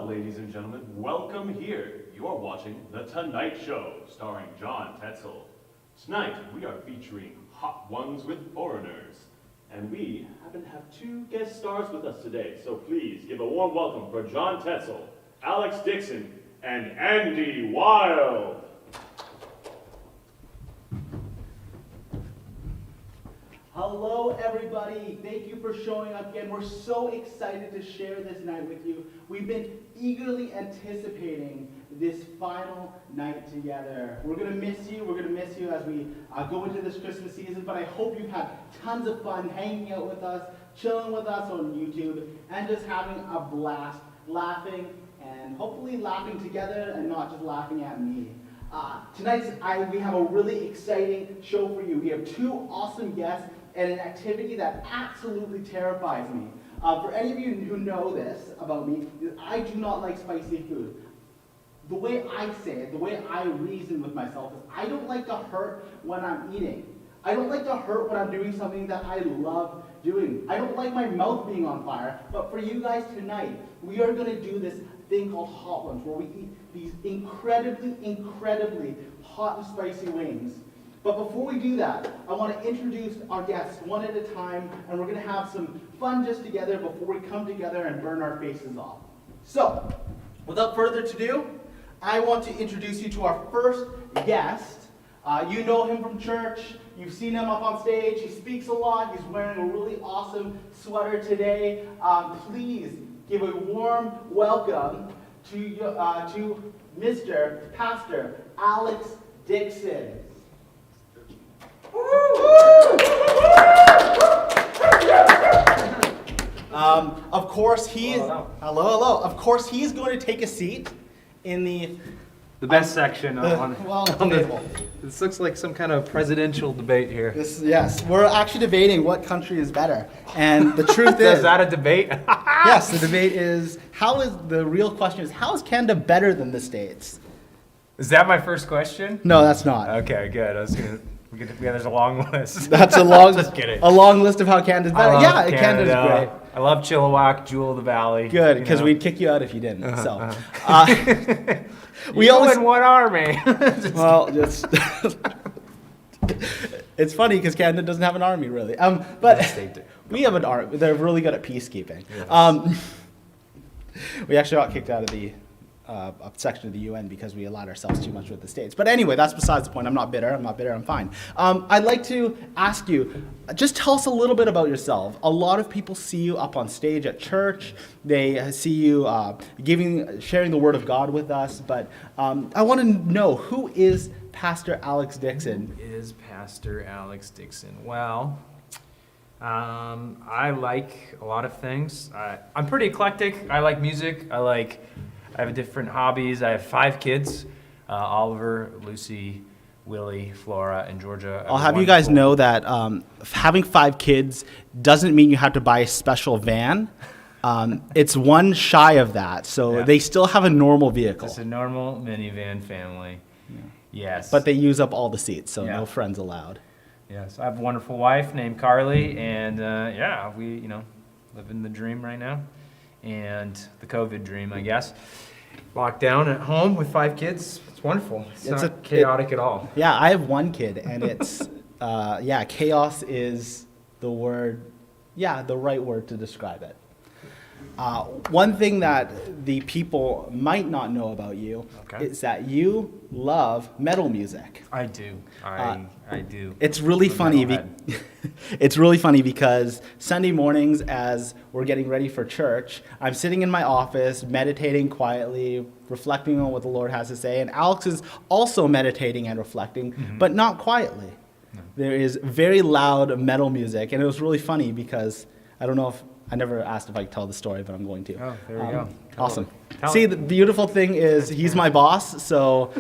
ladies and gentlemen, welcome here. You're watching The Tonight Show, starring Jon Tetzel. Tonight, we are featuring Hot Ones with Foreigners. And we happen to have two guest stars with us today, so please give a warm welcome for Jon Tetzel, Alex Dixon, and Andy Wild. Hello everybody, thank you for showing up again. We're so excited to share this night with you. We've been eagerly anticipating this final night together. We're going to miss you as we go into this Christmas season, but I hope you've had tons of fun hanging out with us, chilling with us on YouTube, and just having a blast, laughing, and hopefully laughing together and not just laughing at me. Tonight we have a really exciting show for you. We have two awesome guests and an activity that absolutely terrifies me. For any of you who know this about me, I do not like spicy food. The way I say it, the way I reason with myself is I don't like to hurt when I'm eating. I don't like to hurt when I'm doing something that I love doing. I don't like my mouth being on fire, but for you guys tonight, we are going to do this thing called Hot Ones, where we eat these incredibly hot and spicy wings. But before we do that, I want to introduce our guests one at a time, and we're going to have some fun just together before we come together and burn our faces off. So, without further ado, I want to introduce you to our first guest. You know him from church. You've seen him up on stage. He speaks a lot. He's wearing a really awesome sweater today. Please give a warm welcome to Mr. Pastor Alex Dixon. Of course he's hello. Of course he's going to take a seat in the best section this looks like some kind of presidential debate here. Yes, we're actually debating what country is better, and the truth is, is that a debate? Yes, the debate is the real question is how is Canada better than the States? Is that my first question? No, that's not. Okay, good. I was gonna. There's a long list. That's a long, just kidding. A long list of how Canada's better. Yeah, Canada's great. I love Chilliwack, Jewel of the Valley. Good, because we'd kick you out if you didn't. We always in one army. It's funny because Canada doesn't have an army really. But yes, they do. We have an army. They're really good at peacekeeping. Yes. We actually got kicked out of the section of the UN because we allowed ourselves too much with the States. But anyway, that's besides the point. I'm not bitter. I'm fine. I'd like to ask you, just tell us a little bit about yourself. A lot of people see you up on stage at church. They see you sharing the word of God with us. But I want to know, who is Pastor Alex Dixon? Who is Pastor Alex Dixon? Well, I like a lot of things. I'm pretty eclectic. I like music. I have different hobbies. I have 5 kids, Oliver, Lucy, Willie, Flora, and Georgia. I'll have you guys know that having 5 kids doesn't mean you have to buy a special van. It's one shy of that, so they still have a normal vehicle. It's a normal minivan family. Yeah. Yes. But they use up all the seats, so no friends allowed. Yes, I have a wonderful wife named Carly, and we living the dream right now, and the COVID dream, I guess. Locked down at home with 5 kids. It's wonderful. It's not chaotic at all. Yeah, I have 1 kid, and it's chaos is the right word to describe it. One thing that the people might not know about you is that you love metal music. I do. I do. It's really funny. It's really funny because Sunday mornings, as we're getting ready for church, I'm sitting in my office, meditating quietly, reflecting on what the Lord has to say, and Alex is also meditating and reflecting, but not quietly. No. There is very loud metal music, and it was really funny because I never asked if I could tell the story, but I'm going to. Oh, there we go. Awesome. See, the beautiful thing is he's my boss, so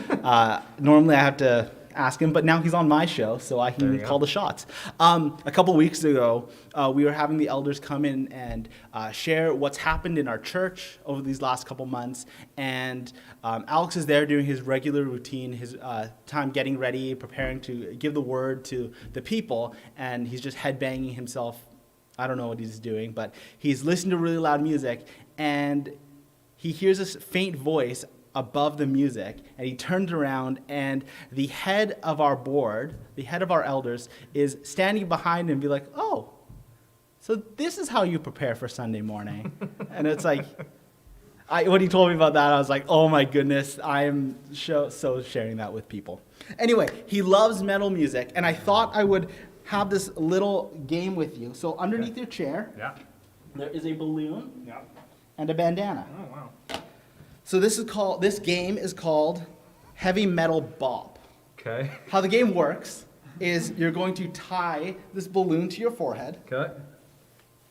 normally I have to ask him, but now he's on my show, so I can call the shots. A couple weeks ago, we were having the elders come in and share what's happened in our church over these last couple months, and Alex is there doing his regular routine, his time getting ready, preparing to give the word to the people, and he's just headbanging himself. I don't know what he's doing, but he's listening to really loud music, and he hears this faint voice above the music, and he turns around, and the head of our board, the head of our elders, is standing behind him and be like, oh, so this is how you prepare for Sunday morning. And it's like, when he told me about that, I was like, oh my goodness, I am so sharing that with people. Anyway, he loves metal music, and I thought I would have this little game with you. So underneath your chair, there is a balloon and a bandana. Oh, wow. So this game is called Heavy Metal Bop. Okay. How the game works is you're going to tie this balloon to your forehead, Okay.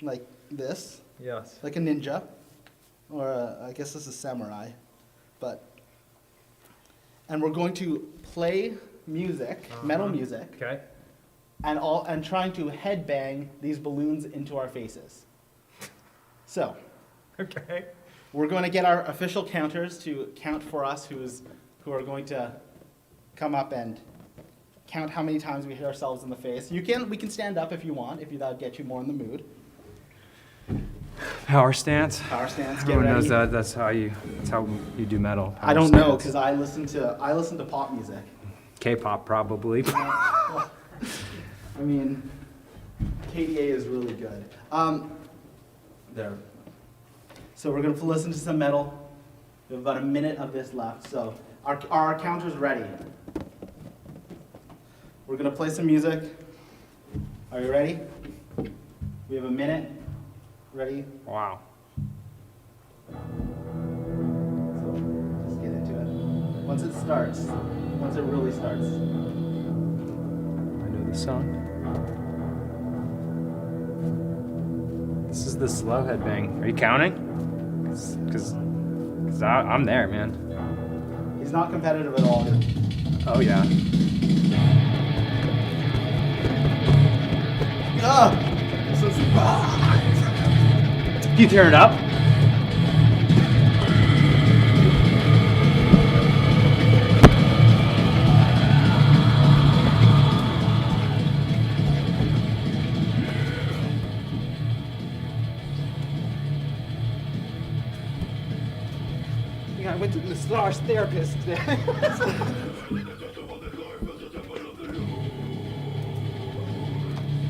like this, Yes. like a ninja, or I guess this is samurai, and we're going to play music, metal music, Okay. and trying to headbang these balloons into our faces. So, Okay. we're going to get our official counters to count for us, who are going to come up and count how many times we hit ourselves in the face. We can stand up if you want, if that'll get you more in the mood. Power stance. Power stance, get Everyone ready. knows that. That's how you do metal. I don't know, because I listen to pop music. K-pop probably. I mean, KDA is really good. There. So we're going to listen to some metal. We have about a minute of this left. So our counter's ready. We're going to play some music. Are you ready? We have a minute. Ready? Wow. So just get into it. Once it really starts. I know the song. This is the slow headbang. Are you counting? Because I'm there, man. He's not competitive at all. Oh yeah. This is, You turn it up. I went to the massage therapist today.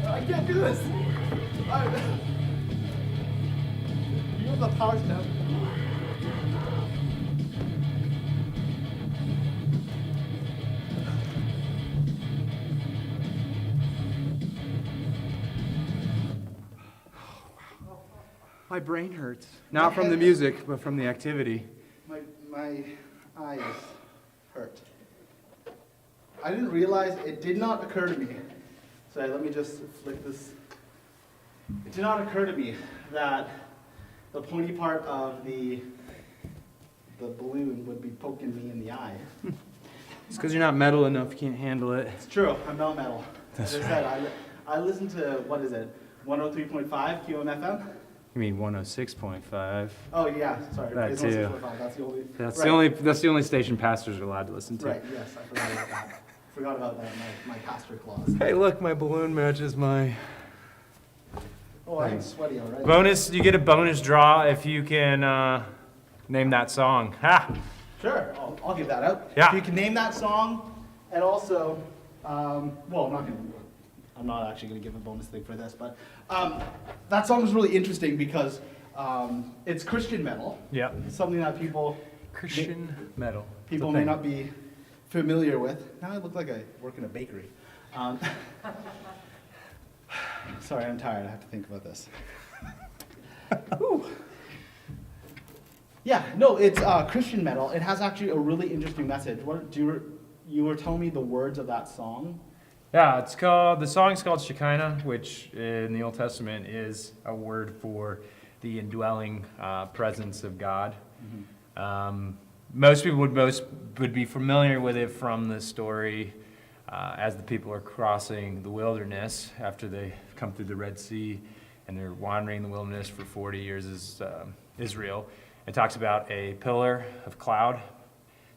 I can't do this. You have the power step. My brain hurts. Not from the music, but from the activity. my eyes hurt. I didn't realize, it did not occur to me. Sorry, let me just flick this. It did not occur to me that the pointy part of the balloon would be poking me in the eye. It's because you're not metal enough. You can't handle it. It's true, I'm not metal. That's As I said, I listen to, what is it, 103.5 QMFM? You mean 106.5? Oh yeah, sorry. That it's too. 106.5, that's the only. That's the only station pastors are allowed to listen to. Right, yes, I forgot about that. Forgot about that, my pastor clause. Hey, look, my balloon matches my Oh, I'm sweaty already. bonus. You get a bonus draw if you can name that song. Ha! Sure, I'll give that out. Yeah. If you can name that song, and also, well, I'm not actually going to give a bonus thing for this, but that song is really interesting because it's Christian metal. Yeah. It's something that people metal. may not be familiar with. Now I look like I work in a bakery. Sorry, I'm tired. I have to think about this. Whew. Yeah, no, it's Christian metal. It has actually a really interesting message. You were telling me the words of that song? Yeah, the song's called Shekinah, which in the Old Testament is a word for the indwelling presence of God. Mm-hmm. Most people would be familiar with it from the story as the people are crossing the wilderness after they come through the Red Sea and they're wandering in the wilderness for 40 years as Israel. It talks about a pillar of cloud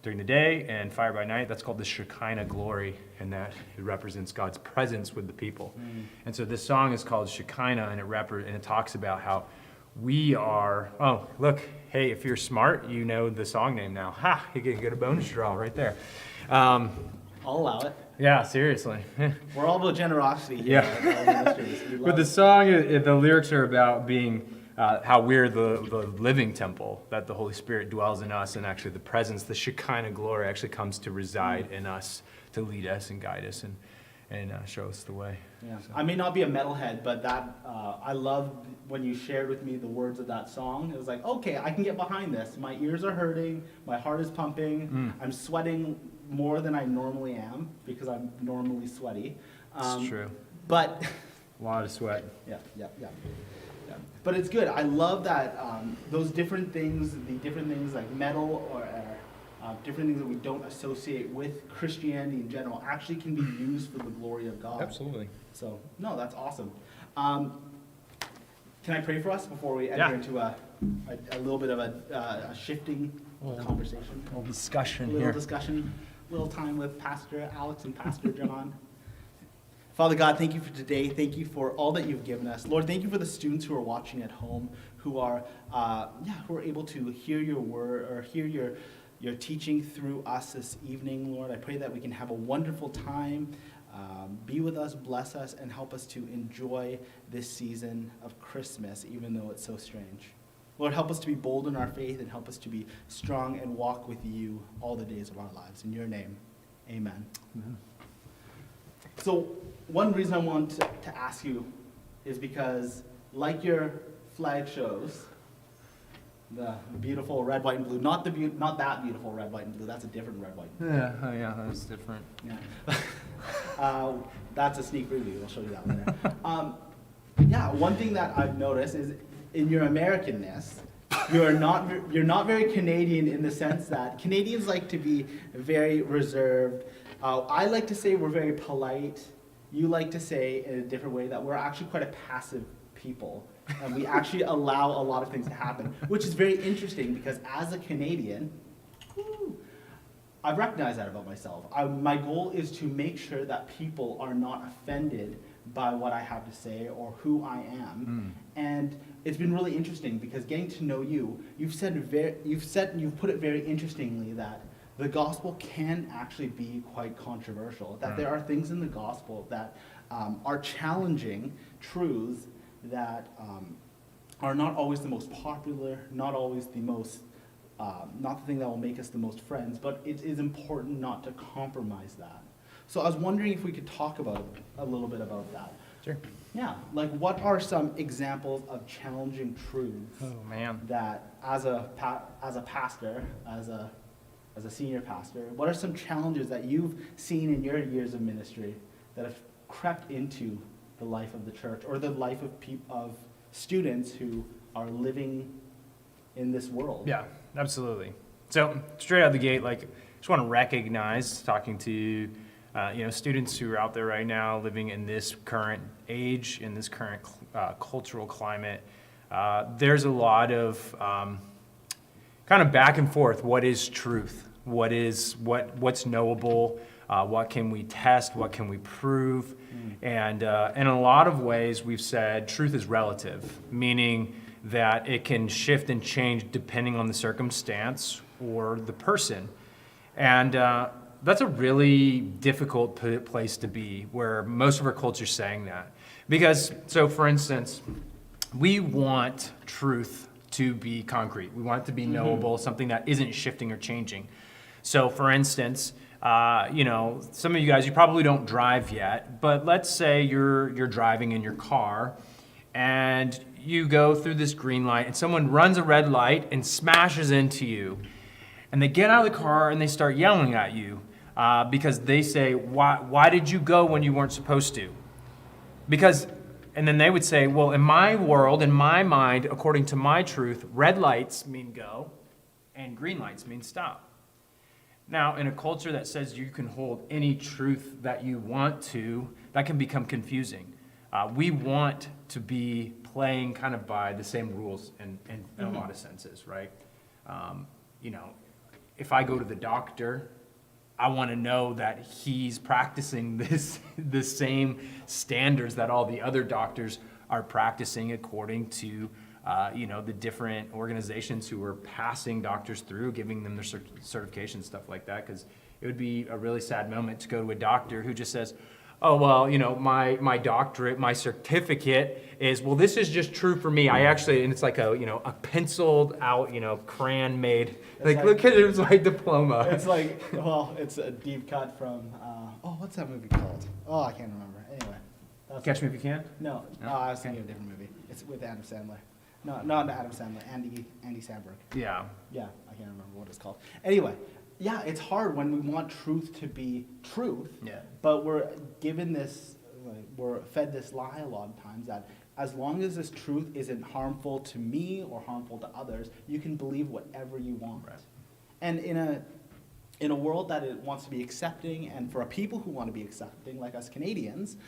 during the day and fire by night. That's called the Shekinah glory, and that it represents God's presence with the people. Mm. And so this song is called Shekinah, and it talks about how we are, oh, look, Hey, if you're smart, you know the song name now. Ha! You can get a bonus draw right there. I'll allow it. Yeah, seriously. We're all about generosity here. Yeah. at All Ministries. We But love the it. song, the lyrics are about being how we're the living temple, that the Holy Spirit dwells in us, and actually the presence, the Shekinah glory actually comes to reside in us to lead us and guide us and show us the way. Yeah. I may not be a metalhead, but that I love when you shared with me the words of that song. It was like, okay, I can get behind this. My ears are hurting, my heart is pumping, I'm sweating more than I normally am because I'm normally sweaty. It's true. But A lot of sweat. yeah. But it's good. I love that those different things, like metal or different things that we don't associate with Christianity in general, actually can be used for the glory of God. Absolutely. So, no, that's awesome. Can I pray for us before we enter Yeah. into a little bit of a shifting conversation? Little discussion A little here. discussion, little time with Pastor Alex and Pastor John. Father God, thank you for today. Thank you for all that you've given us. Lord, thank you for the students who are watching at home, who are able to hear your word or hear your teaching through us this evening. Lord, I pray that we can have a wonderful time. Be with us, bless us, and help us to enjoy this season of Christmas, even though it's so strange. Lord, help us to be bold in our faith and help us to be strong and walk with you all the days of our lives. In your name, amen. Amen. So one reason I want to ask you is because, like your flag shows, the beautiful red, white, and blue, not that beautiful red, white, and blue, that's a different red, white, and blue. Yeah, that's different. Yeah. That's a sneak preview. I'll show you that later. One thing that I've noticed is in your Americanness, you're not very Canadian in the sense that Canadians like to be very reserved. I like to say we're very polite. You like to say in a different way that we're actually quite a passive people. And we actually allow a lot of things to happen, which is very interesting because as a Canadian, I've recognized that about myself. My goal is to make sure that people are not offended by what I have to say or who I am. And it's been really interesting because getting to know you, you've put it very interestingly that the gospel can actually be quite controversial. That there are things in the gospel that are challenging truths that are not always the most popular, not always the most, not the thing that will make us the most friends, but it is important not to compromise that. So I was wondering if we could talk about a little bit about that. Sure. Yeah, like what are some examples of challenging truths Oh, man. that as a pastor, as a senior pastor, what are some challenges that you've seen in your years of ministry that have crept into the life of the church or the life of students who are living in this world? Yeah, absolutely. So straight out of the gate, like, just want to recognize, talking to students who are out there right now living in this current age, in this current cultural climate, there's a lot of kind of back and forth. What is truth? What's knowable? What can we test? What can we prove? And in a lot of ways, we've said truth is relative, meaning that it can shift and change depending on the circumstance or the person. And that's a really difficult place to be, where most of our culture is saying that. Because, so for instance, we want truth to be concrete. We want it to be knowable, something that isn't shifting or changing. So for instance, some of you guys, you probably don't drive yet, but let's say you're driving in your car and you go through this green light and someone runs a red light and smashes into you. And they get out of the car and they start yelling at you because they say, why did you go when you weren't supposed to? And then they would say, well, in my world, in my mind, according to my truth, red lights mean go and green lights mean stop. Now, in a culture that says you can hold any truth that you want to, that can become confusing. We want to be playing kind of by the same rules in a lot of senses, right? If I go to the doctor, I want to know that he's practicing the same standards that all the other doctors are practicing according to the different organizations who are passing doctors through, giving them their certification, stuff like that, because it would be a really sad moment to go to a doctor who just says, oh, well, my doctorate, my certificate is, well, this is just true for me. I actually, and it's like a penciled out, crayon made, like look at his like diploma. It's like, well, it's a deep cut from, what's that movie called? Oh, I can't remember. Anyway. Catch Me If You Can? No, I was thinking of a different movie. It's with Adam Sandler. No, not Adam Sandler, Andy Samberg. Yeah. Yeah, I can't remember what it's called. Anyway, yeah, it's hard when we want truth to be truth. Yeah. But we're given this, we're fed this lie a lot of times that as long as this truth isn't harmful to me or harmful to others, you can believe whatever you want. Right. And in a world that it wants to be accepting, and for a people who want to be accepting, like us Canadians,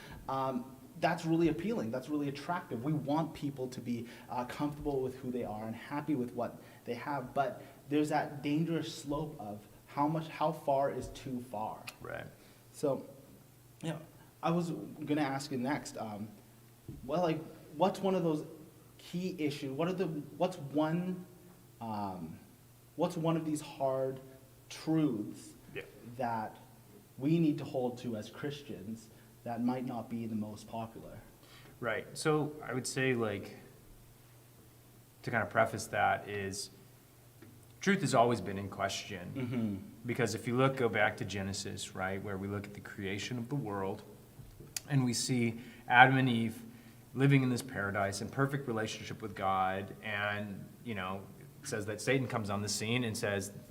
that's really appealing. That's really attractive. We want people to be comfortable with who they are and happy with what they have. But there's that dangerous slope of how far is too far. Right. So, I was going to ask you next. What's one of those key issues? What's one of these hard truths that we need to hold to as Christians that might not be the most popular? Right. So I would say, to kind of preface that is, truth has always been in question. Mm-hmm. Because if you go back to Genesis, right, where we look at the creation of the world, and we see Adam and Eve living in this paradise in perfect relationship with God, and, it says that Satan comes on the scene and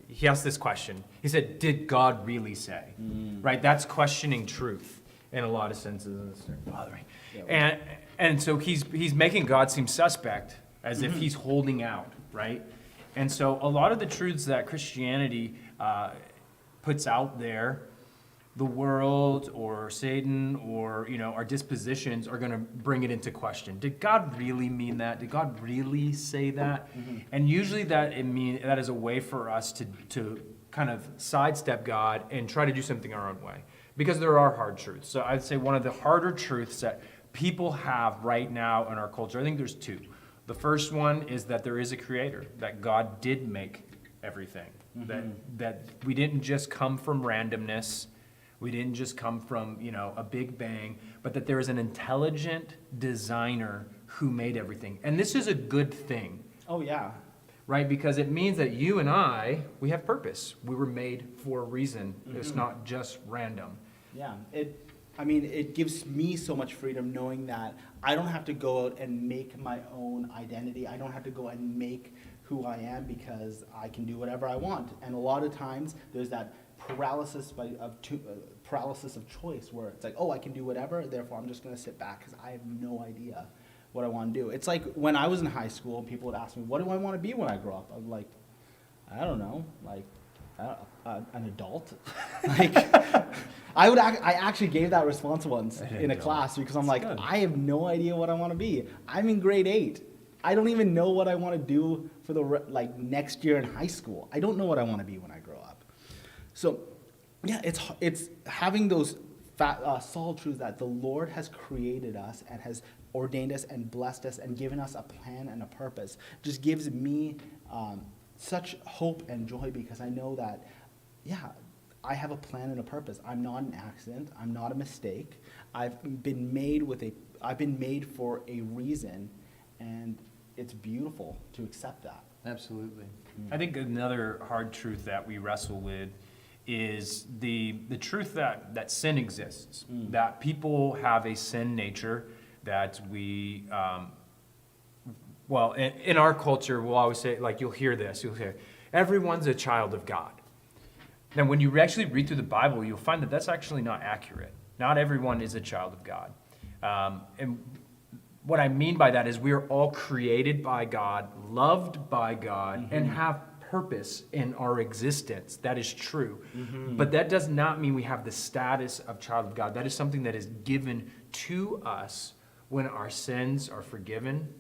he asks this question. He said, did God really say? Right? That's questioning truth in a lot of senses, and it's starting to bother me. Yeah, and so he's making God seem suspect, as if he's holding out, right? And so a lot of the truths that Christianity puts out there, the world or Satan or our dispositions are going to bring it into question. Did God really mean that? Did God really say that? Mm-hmm. And usually that is a way for us to kind of sidestep God and try to do something our own way, because there are hard truths. So I'd say one of the harder truths that people have right now in our culture, I think there's two. The first one is that there is a creator, that God did make everything, that we didn't just come from randomness. We didn't just come from, a big bang, but that there is an intelligent designer who made everything. And this is a good thing. Oh, yeah. Right? Because it means that you and we have purpose. We were made for a reason. Mm-hmm. It's not just random. Yeah. It gives me so much freedom knowing that I don't have to go out and make my own identity. I don't have to go and make who I am, because I can do whatever I want. And a lot of times there's that paralysis of choice, where it's like, I can do whatever, therefore I'm just going to sit back because I have no idea what I want to do. It's like when I was in high school, people would ask me, what do I want to be when I grow up? I'm like, I don't know, an adult. I actually gave that response once in a class, because I'm like, I have no idea what I want to be. I'm in grade 8. I don't even know what I want to do for the next year in high school. I don't know what I want to be when I grow up. So, yeah, it's having those solid truths that the Lord has created us and has ordained us and blessed us and given us a plan and a purpose. Just gives me such hope and joy, because I know that, I have a plan and a purpose. I'm not an accident. I'm not a mistake. I've been made for a reason, and it's beautiful to accept that. Absolutely. I think another hard truth that we wrestle with is the truth that sin exists, that people have a sin nature, that we, in our culture, we'll always say, you'll hear, everyone's a child of God. Now, when you actually read through the Bible, you'll find that that's actually not accurate. Not everyone is a child of God. And what I mean by that is we are all created by God, loved by God, and have purpose in our existence. That is true. But that does not mean we have the status of child of God. That is something that is given to us when our sins are forgiven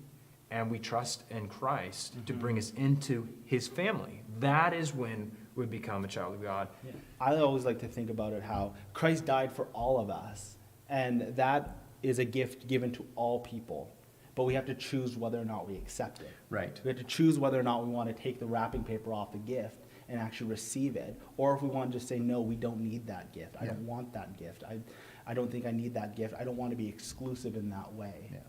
and we trust in Christ to bring us into his family. That is when we become a child of God. Yeah. I always like to think about it how Christ died for all of us, and that is a gift given to all people. but we have to choose whether or not we accept it. Right. We have to choose whether or not we want to take the wrapping paper off the gift and actually receive it, or if we want to just say, no, we don't need that gift. I Yeah. don't want that gift. I don't think I need that gift. I don't want to be exclusive in that way. Yeah.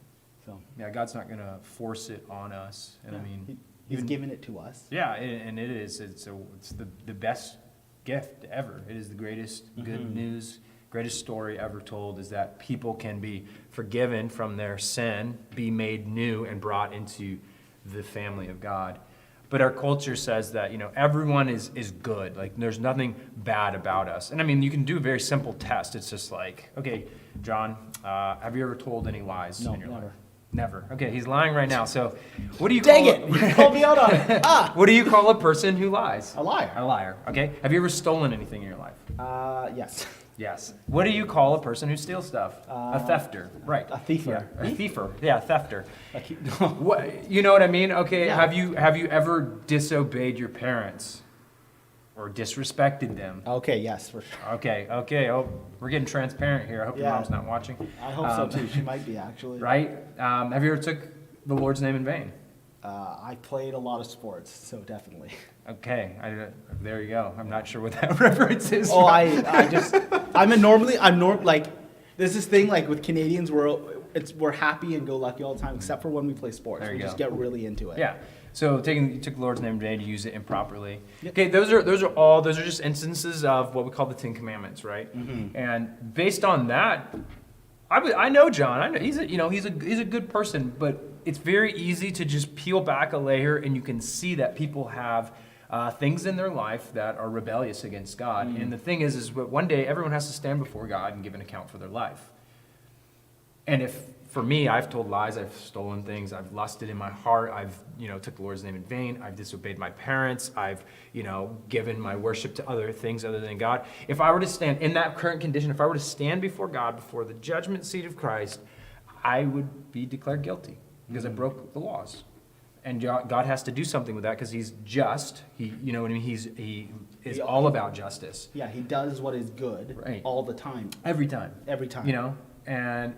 So Yeah, God's not going to force it on us. And I yeah, mean, he's even- given it to us. Yeah, and it is. It's the best gift ever. It is the greatest good news, greatest story ever told, is that people can be forgiven from their sin, be made new, and brought into the family of God. But our culture says that, everyone is good. Like, there's nothing bad about us. And I mean, you can do a very simple test. It's just like, okay, John, have you ever told any lies No, in your never. life? Never. Okay, he's lying right now. So what do you Dang call it! You called me out on it. What do you call a person who lies? A liar. A liar. Okay. Have you ever stolen anything in your life? Yes. Yes. What do you call a person who steals stuff? A thefter. Right. A thiefer. Yeah, a thiefer. Yeah, thefter. No. What, you know what I mean? Okay. Yeah. Have you ever disobeyed your parents or disrespected them? Okay, yes, for sure. Okay. Oh, we're getting transparent here. I hope your Yeah. mom's not watching. I hope so too. She might be actually. Right? Have you ever took the Lord's name in vain? I played a lot of sports, so definitely. Okay, there you go. I'm not sure what that reference is. Oh, there's this thing like with Canadians we're happy and go lucky all the time, except for when we play sports. There We you just go. get really into it. Yeah. So you took the Lord's name today to use it improperly. Yep. Okay, those are just instances of what we call the Ten Commandments, right? Mm-hmm. And based on that, I know John. I know he's a good person, but it's very easy to just peel back a layer, and you can see that people have things in their life that are rebellious against God. Mm. And the thing is one day everyone has to stand before God and give an account for their life. And for me, I've told lies, I've stolen things, I've lusted in my heart, I've, took the Lord's name in vain, I've disobeyed my parents, I've, given my worship to other things other than God. If I were to stand in that current condition, if I were to stand before God, before the judgment seat of Christ, I would be declared guilty because I broke the laws. And God has to do something with that because he's just. He is all about justice. Yeah, he does what is good Right. all the time. Every time. Every time.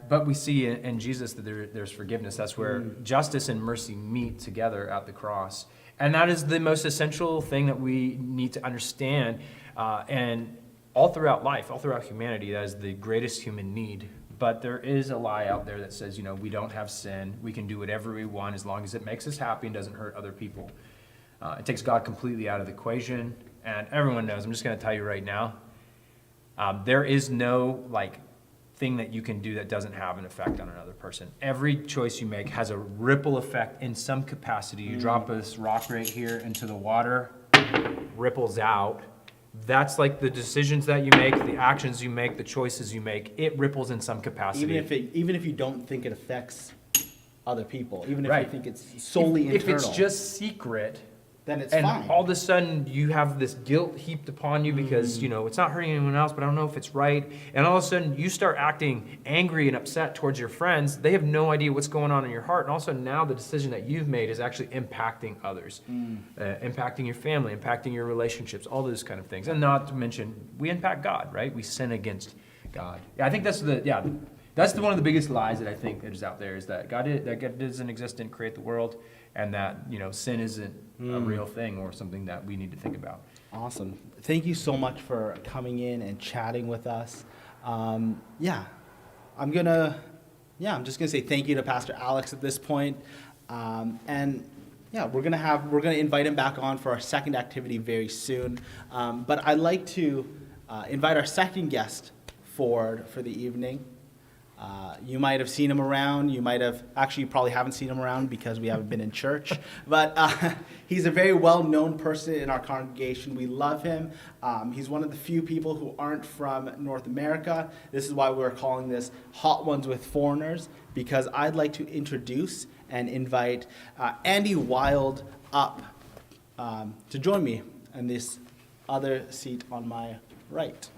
But we see in Jesus that there's forgiveness. That's where justice and mercy meet together at the cross. And that is the most essential thing that we need to understand. And all throughout life, all throughout humanity, that is the greatest human need. But there is a lie out there that says, we don't have sin. We can do whatever we want as long as it makes us happy and doesn't hurt other people. It takes God completely out of the equation. And everyone knows, I'm just going to tell you right now, there is no thing that you can do that doesn't have an effect on another person. Every choice you make has a ripple effect in some capacity. You drop this rock right here into the water, ripples out. That's like the decisions that you make, the actions you make, the choices you make. It ripples in some capacity. Even if you don't think it affects other people, even if Right. you think it's solely if internal, it's just secret, then it's and fine. all of a sudden you have this guilt heaped upon you because it's not hurting anyone else, but I don't know if it's right. And all of a sudden you start acting angry and upset towards your friends. They have no idea what's going on in your heart, and also now the decision that you've made is actually impacting others, impacting your family, impacting your relationships, all those kind of things. And not to mention, we impact God, right? We sin against God. Yeah, I think that's one of the biggest lies that I think that is out there, is that God doesn't exist, didn't create the world, and that sin isn't a real thing or something that we need to think about. Awesome. Thank you so much for coming in and chatting with us. I'm just gonna say thank you to Pastor Alex at this point. We're gonna invite him back on for our second activity very soon. But I'd like to invite our second guest forward for the evening. You might have seen him around. You probably haven't seen him around because we haven't been in church. But he's a very well-known person in our congregation. We love him. He's one of the few people who aren't from North America. This is why we're calling this Hot Ones with Foreigners, because I'd like to introduce and invite Andy Wild up to join me in this other seat on my right.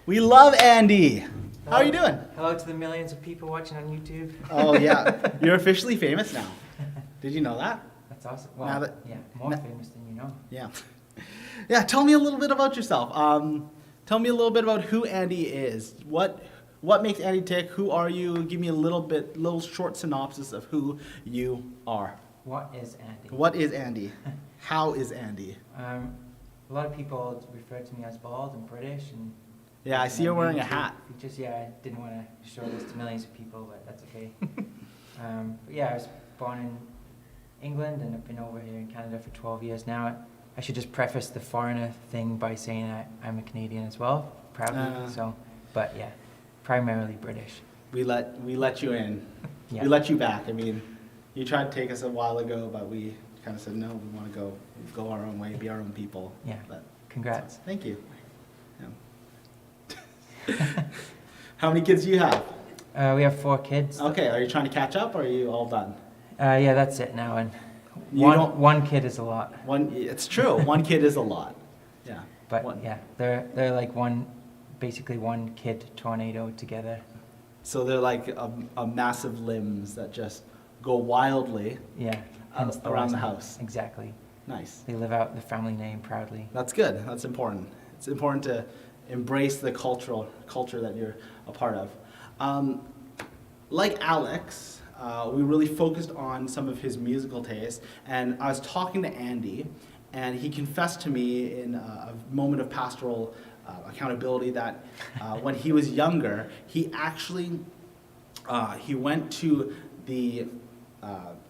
We love Andy. How are you doing? Hello to the millions of people watching on YouTube. Oh yeah, you're officially famous now. Did you know that? That's awesome. Now Well, that- yeah, more famous than you know. Yeah. Yeah. Tell me a little bit about yourself. Tell me a little bit about who Andy is. What makes Andy tick? Who are you? Give me a little short synopsis of who you are. What is Andy? What is Andy? How is Andy? A lot of people refer to me as bald and British, and Yeah, I see you're wearing a hat. Features. Yeah, I didn't want to show this to millions of people, but that's okay. But yeah, I was born in England, and I've been over here in Canada for 12 years now. I should just preface the foreigner thing by saying I'm a Canadian as well, proudly. But yeah, primarily British. We let you in. Yeah. We let you back. I mean, you tried to take us a while ago, but we kind of said no. We want to go our own way, be our own people. Yeah. But, Congrats. thank you. Yeah. How many kids do you have? We have 4 kids. Okay, are you trying to catch up, or are you all done? Yeah, that's it now. And You don't- one kid is a lot. It's true. One kid is a lot. Yeah. But One. yeah, they're like basically one kid tornado together. So they're like a massive limbs that just go wildly Yeah. hence the around last the name. house. Exactly. Nice. They live out the family name proudly. That's good. That's important. It's important to embrace the culture that you're a part of. Like Alex, we really focused on some of his musical tastes, and I was talking to Andy, and he confessed to me in a moment of pastoral accountability that when he was younger, he actually he went to the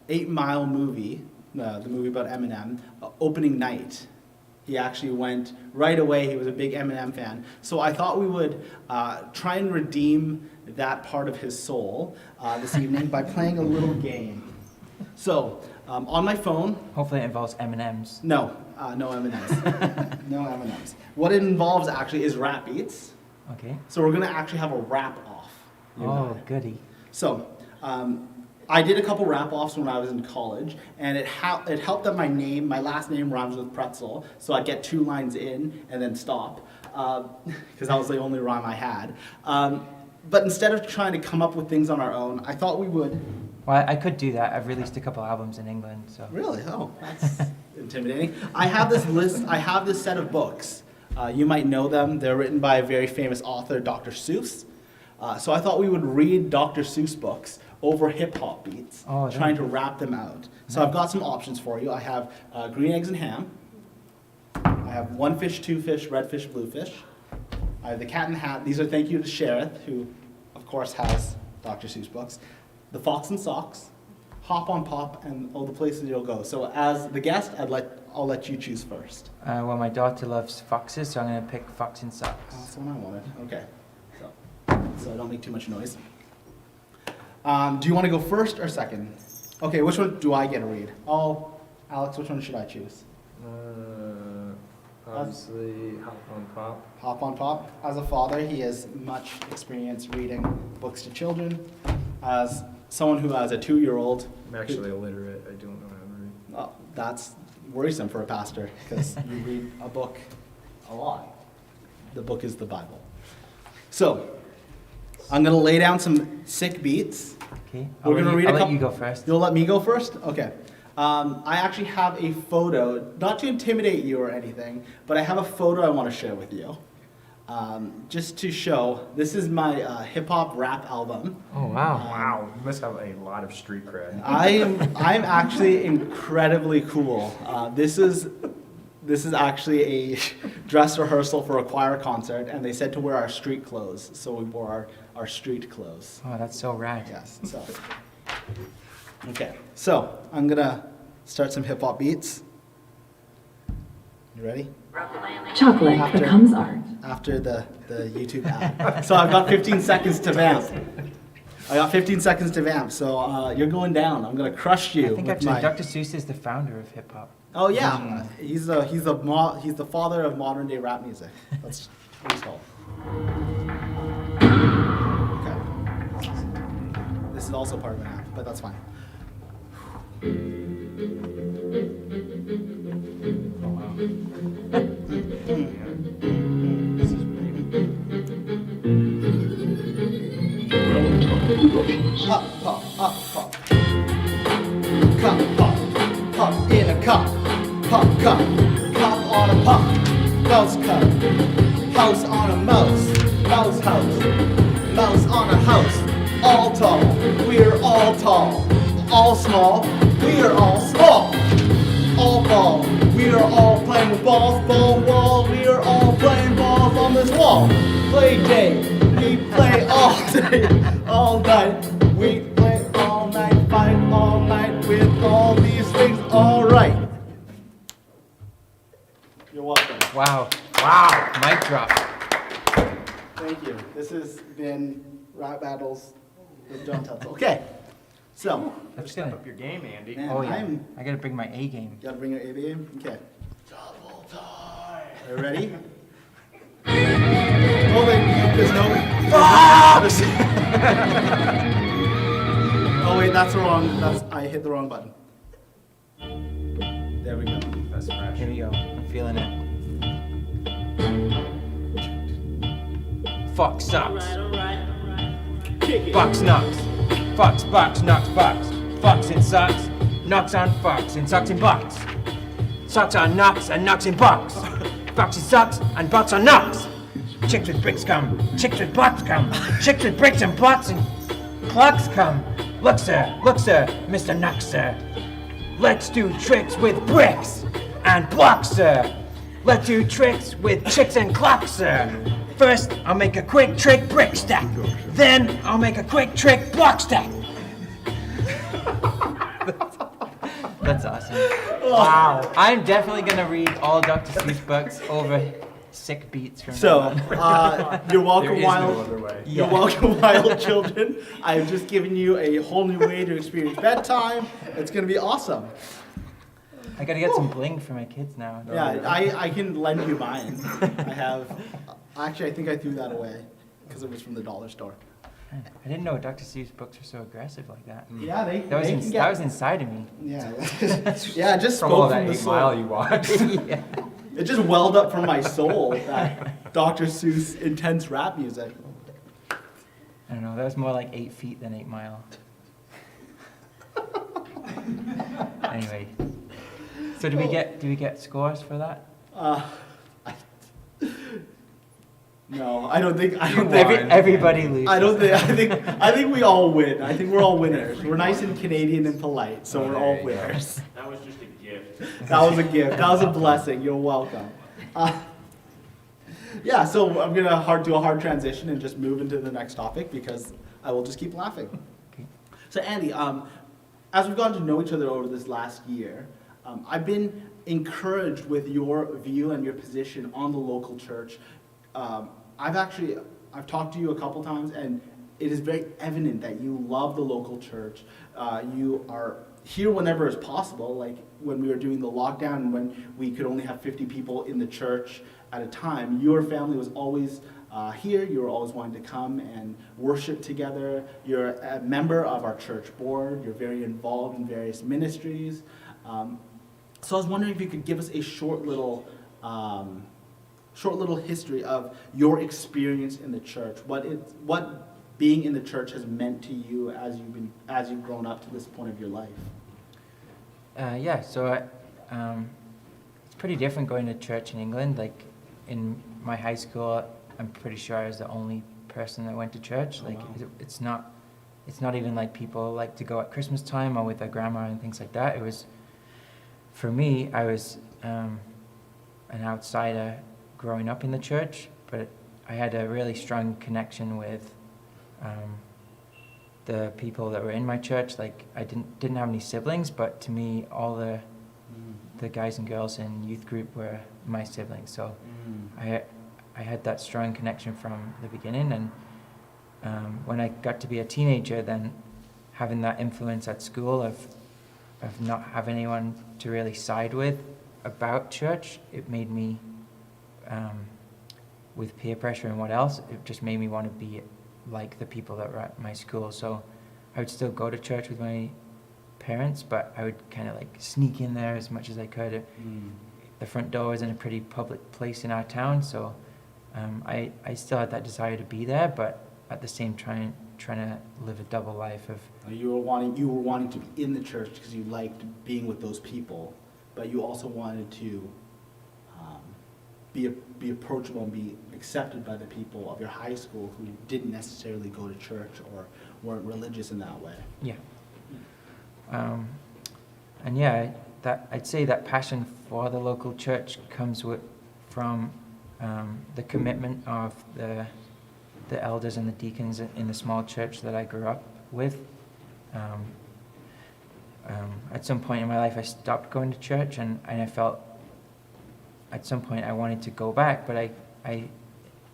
8 Mile movie, the movie about Eminem, opening night. He actually went right away. He was a big Eminem fan. So I thought we would try and redeem that part of his soul this evening by playing a little game. So on my phone, Hopefully it involves M&Ms. no M&Ms. No M&Ms. What it involves actually is rap beats. Okay. So we're gonna actually have a rap off. you and Oh, I. goody. So, I did a couple rap-offs when I was in college, and it helped that my last name rhymes with pretzel, so I get 2 lines in and then stop, because that was the only rhyme I had. But instead of trying to come up with things on our own, I thought we would. Well, I could do that. I've released a couple albums in England, so. Really? Oh, that's intimidating. I have this list, I have this set of books. You might know them. They're written by a very famous author, Dr. Seuss. So I thought we would read Dr. Seuss books over hip-hop beats, Oh, trying to that'd rap them out. So I've got some options for you. I have green eggs and ham. I have 1 fish, 2 fish, red fish, blue fish. I have the cat in the hat. These are thank you to Sherith, who, of course, has Dr. Seuss books. The fox and socks, hop on pop, and all the places you'll go. So as the guest, I'll let you choose first. Well, my daughter loves foxes, so I'm going to pick fox and Oh, socks. that's the one I wanted. Okay. So I don't make too much noise. Do you want to go first or second? Okay, which one do I get to read? Alex, which one should I choose? Obviously, Hop on Pop. Hop on Pop. As a father, he has much experience reading books to children. As someone who has a 2-year-old, I'm actually illiterate. I don't know how to read. that's worrisome for a pastor because you read a book a lot. The book is the Bible. So, I'm going to lay down some sick beats. Okay. We're gonna read a I'll let couple- you go first. You'll let me go first? Okay. I actually have a photo, not to intimidate you or anything, but I have a photo I want to share with you. Just to show, this is my hip-hop rap album. Oh, wow. Wow, you must have a lot of street cred. I'm actually incredibly cool. This is actually a dress rehearsal for a choir concert, and they said to wear our street clothes, so we wore our street clothes. Oh, that's so rad. Yes. So, okay. So I'm gonna start some hip hop beats. You ready? Chocolate After- becomes art. After the YouTube ad. So I've got 15 seconds to vamp. So you're going down. I'm gonna crush you. I think with actually my... Dr. Seuss is the founder of hip hop. Oh yeah, he's the father of modern day rap music. That's what he's called. Okay. This is also part of an app, but that's fine. Oh, wow. Up, pop, up, pop. Cup, pop, pop in a cup. Pop, cup, cup on a pop. Mouse come. House on a mouse. Mouse house. Mouse on a house. All tall. We're all tall. All small. We are all small. All ball. We are all playing with balls. Ball wall. We are all playing balls on this wall. Play day. We play all day. All night. We play all night. Fight all night with all these things. All right. You're welcome. Wow. Wow. Mic drop. Thank you. This has been Rap Battles with Jon Tetzel. Okay, so, I'm just gonna. Up your game, Andy. man, Oh yeah. I'm, I gotta bring my A game. gotta bring your A game? Okay. Double time. Are you ready? Oh, wait, there's no... Oh, wait, that's wrong. I hit the wrong button. There we go. That's fresh. Here we go. I'm feeling it. Fox sucks. Kick it. Fox knocks. Fox box knocks box. Fox and sucks. Knocks on fox and sucks in box. Sucks on knocks and knocks in box. Fox and sucks and box on knocks. Chicks with bricks come. Chicks with blocks come. Chicks with bricks and blocks and clocks come. Look sir, Mr. Knox sir. Let's do tricks with bricks and blocks sir. Let's do tricks with chicks and clocks sir. First, I'll make a quick trick brick stack. Then, I'll make a quick trick block stack. That's awesome. Wow. I'm definitely gonna read all Dr. Seuss books over sick beats from So, now on. you're welcome, There is no wild. other way. You're welcome, wild children. I've just given you a whole new way to experience bedtime. It's gonna be awesome. I gotta get some bling for my kids now. Yeah, I can lend you mine. I have, actually, I think I threw that away because it was from the dollar store. I didn't know Dr. Seuss books were so aggressive like that. Yeah, they That was, they in, can that was get, inside of me. yeah, yeah, it just From all spoke that from the 8 Mile soul. you watched. Yeah. It just welled up from my soul, that Dr. Seuss intense rap music. I don't know, that was more like 8 feet than 8 Mile. Anyway. So do we get scores for that? I- no, I don't think. Everybody loses. I don't think. I think we all win. I think we're all winners. We're nice and Canadian and polite, so we're all There you go. winners. That was just a gift. That was a gift. That was a blessing. You're welcome. Yeah, so I'm gonna do a hard transition and just move into the next topic because I will just keep laughing. Okay. So Andy, as we've gotten to know each other over this last year, I've been encouraged with your view and your position on the local church. I've talked to you a couple times, and it is very evident that you love the local church. You are here whenever it's possible, like when we were doing the lockdown and when we could only have 50 people in the church at a time. Your family was always here. You were always wanting to come and worship together. You're a member of our church board. You're very involved in various ministries. So I was wondering if you could give us a short little history of your experience in the church. What being in the church has meant to you as you've grown up to this point of your life. So it's pretty different going to church in England. Like in my high school, I'm pretty sure I was the only person that went to church. Oh, Like wow. it's not even like people like to go at Christmas time or with their grandma and things like that. It was, for me, I was an outsider growing up in the church, but I had a really strong connection with the people that were in my church. Like I didn't have any siblings, but to me, all the guys and girls in youth group were my siblings. So I had that strong connection from the beginning, and when I got to be a teenager, then having that influence at school of not having anyone to really side with about church, it made me, with peer pressure and what else, it just made me want to be like the people that were at my school. So I would still go to church with my parents, but I would kind of like sneak in there as much as I could. The front door was in a pretty public place in our town, so I still had that desire to be there, but at the same time trying to live a double life of. You were wanting to be in the church because you liked being with those people, but you also wanted to be approachable and be accepted by the people of your high school who didn't necessarily go to church or weren't religious in that way. Yeah. And yeah, I'd say that passion for the local church comes from the commitment of the elders and the deacons in the small church that I grew up with. At some point in my life, I stopped going to church, and I felt at some point I wanted to go back, but I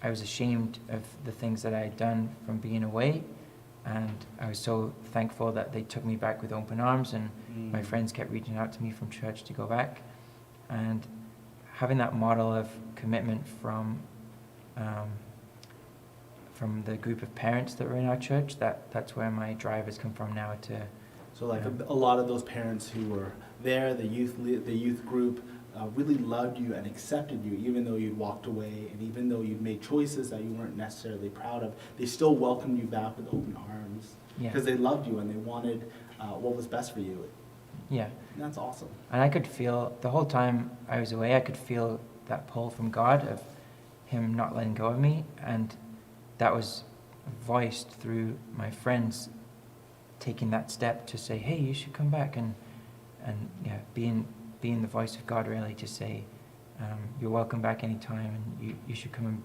was ashamed of the things that I had done from being away, and I was so thankful that they took me back with open arms, and my friends kept reaching out to me from church to go back, and having that model of commitment from the group of parents that were in our church, that's where my drive has come from now to. So like a lot of those parents who were there, the youth group, really loved you and accepted you, even though you'd walked away and even though you'd made choices that you weren't necessarily proud of. They still welcomed you back with open arms because they loved you and they wanted what was best for you. Yeah. And that's awesome. And I could feel, the whole time I was away, I could feel that pull from God of Him not letting go of me, and that was voiced through my friends taking that step to say, hey, you should come back, and yeah, being the voice of God, really, to say, you're welcome back anytime, and you should come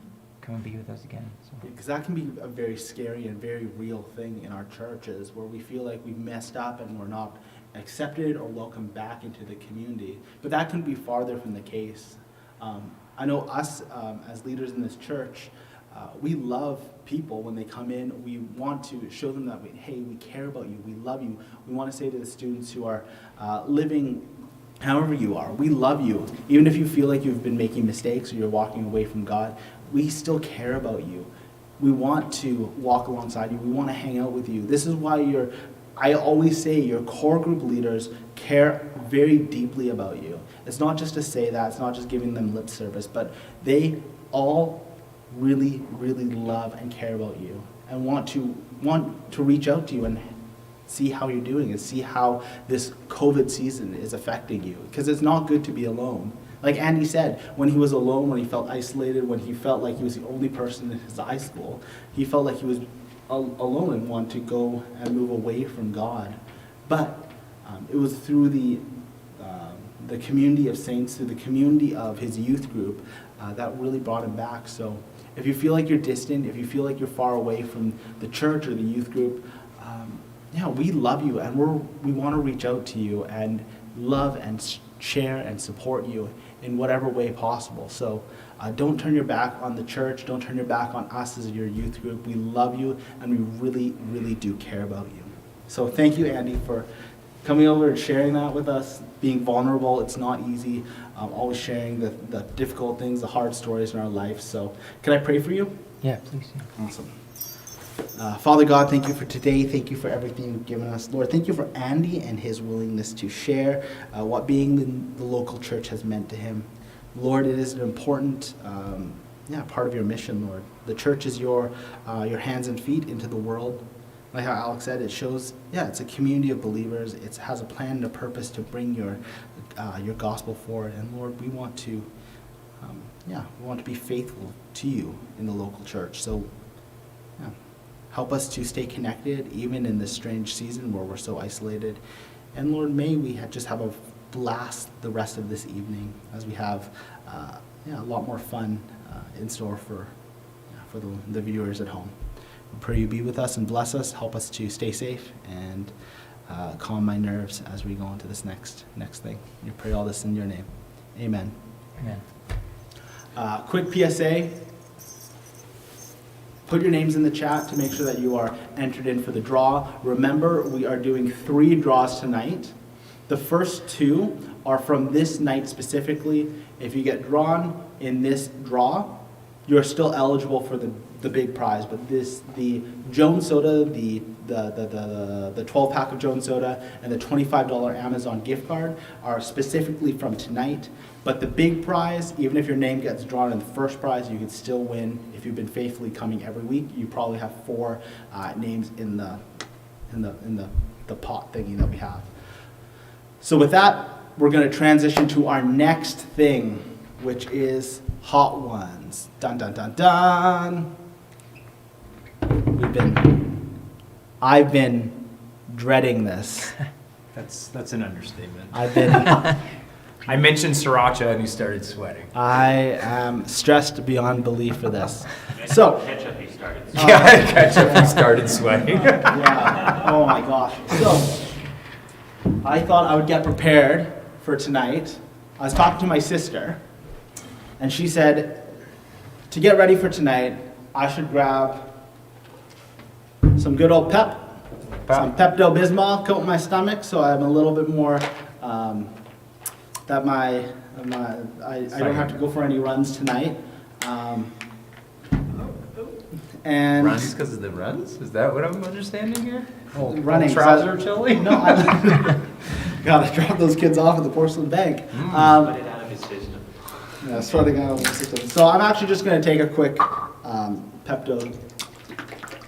and be with us again. So. Because that can be a very scary and very real thing in our churches, where we feel like we've messed up and we're not accepted or welcomed back into the community. But that couldn't be farther from the case. I know us as leaders in this church, we love people when they come in. We want to show them that, hey, we care about you, we love you. We want to say to the students who are living however you are, we love you. Even if you feel like you've been making mistakes or you're walking away from God, we still care about you. We want to walk alongside you. We want to hang out with you. This is why I always say your core group leaders care very deeply about you. It's not just to say that, it's not just giving them lip service, but they all really, really love and care about you and want to reach out to you and see how you're doing and see how this COVID season is affecting you. Because it's not good to be alone. Like Andy said, when he was alone, when he felt isolated, when he felt like he was the only person in his high school, he felt like he was alone and wanted to go and move away from God. But it was through the community of saints, through the community of his youth group, that really brought him back. So if you feel like you're distant, if you feel like you're far away from the church or the youth group, we love you, and we want to reach out to you and love and share and support you in whatever way possible. So don't turn your back on the church. Don't turn your back on us as your youth group. We love you, and we really, really do care about you. So thank you, Andy, for coming over and sharing that with us, being vulnerable. It's not easy, always sharing the difficult things, the hard stories in our life. So can I pray for you? Yeah, please. Yeah. Awesome. Father God, thank you for today. Thank you for everything you've given us. Lord, thank you for Andy and his willingness to share what being in the local church has meant to him. Lord, it is an important part of your mission, Lord. The church is your hands and feet into the world. Like how Alex said, it shows, it's a community of believers. It has a plan and a purpose to bring your gospel forward. And Lord, we want to be faithful to you in the local church. So, help us to stay connected, even in this strange season where we're so isolated. And Lord, may we just have a blast the rest of this evening as we have a lot more fun in store for the viewers at home. We pray you be with us and bless us, help us to stay safe and calm my nerves as we go into this next thing. We pray all this in your name. Amen. Amen. Quick PSA. Put your names in the chat to make sure that you are entered in for the draw. Remember, we are doing 3 draws tonight. The first 2 are from this night specifically. If you get drawn in this draw, you're still eligible for the big prize. But the Jones Soda, the 12-pack of Jones Soda, and the $25 Amazon gift card are specifically from tonight. But the big prize, even if your name gets drawn in the first prize, you can still win. If you've been faithfully coming every week, you probably have 4 names in the pot thingy that we have. So with that, we're going to transition to our next thing. which is Hot Ones. Dun dun dun dun. I've been dreading this. That's an understatement. I've been, I mentioned sriracha and you started sweating. I am stressed beyond belief for this. So, Ketchup, he started. Yeah, ketchup, you started sweating. yeah, oh my gosh. So, I thought I would get prepared for tonight. I was talking to my sister, and she said, to get ready for tonight, I should grab some good old some Pepto-Bismol, coat my stomach, so I'm a little bit more, that I don't have to go for any runs tonight. And Runs because of the runs? Is that what I'm understanding here? Oh, running. trouser chili? No, gotta drop those kids off at the porcelain bank. Put it out of his system. Yeah, sweating out of the system. So I'm actually just gonna take a quick Pepto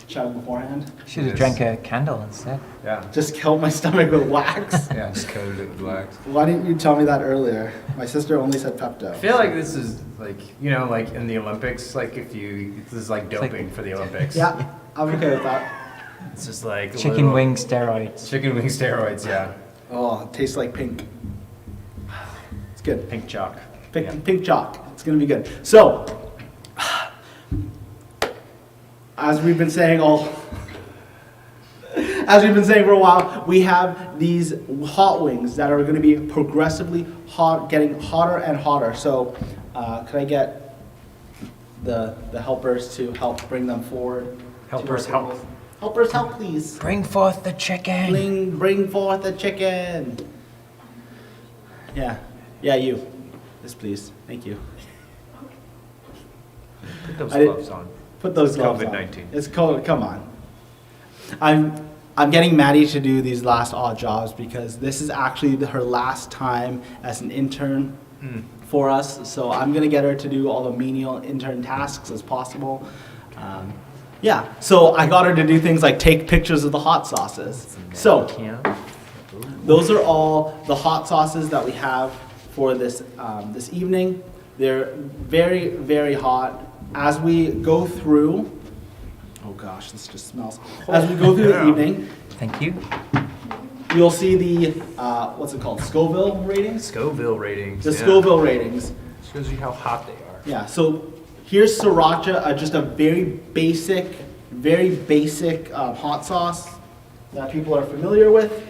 chug beforehand. Should have drank a candle instead. Yeah. Just kill my stomach with wax. Yeah, just coated it with wax. Why didn't you tell me that earlier? My sister only said Pepto. I feel like this is like, you know, like in the Olympics, like this is like doping for the Olympics. Yeah, I'm okay with that. It's just like a Chicken little- wing steroids. Chicken wing steroids, yeah. Oh, it tastes like pink. It's good. Pink chalk. Pink, Yeah. pink chalk. It's gonna be good. So, as we've been saying for a while, we have these hot wings that are going to be progressively hot, getting hotter and hotter. So, could I get the helpers to help bring them forward? Helpers to our help. tables? Helpers help, please. Bring forth the chicken. Bring forth the chicken. Yeah, you. Yes, please. Thank you. Put those I did- gloves on. Put those It's gloves on. COVID-19. It's cold. Come on. I'm getting Maddie to do these last odd jobs because this is actually her last time as an intern for us. So I'm gonna get her to do all the menial intern tasks as possible. Yeah. So I got her to do things like take pictures of the hot sauces. So those are all the hot sauces that we have for this this evening. They're very, very hot. As we go through, oh gosh, this just smells. As we go through the evening, Thank you. you'll see the, what's it called, Scoville ratings? Scoville ratings. The yeah. Scoville ratings. Shows you how hot they are. Yeah, so here's sriracha, just a very basic hot sauce that people are familiar with.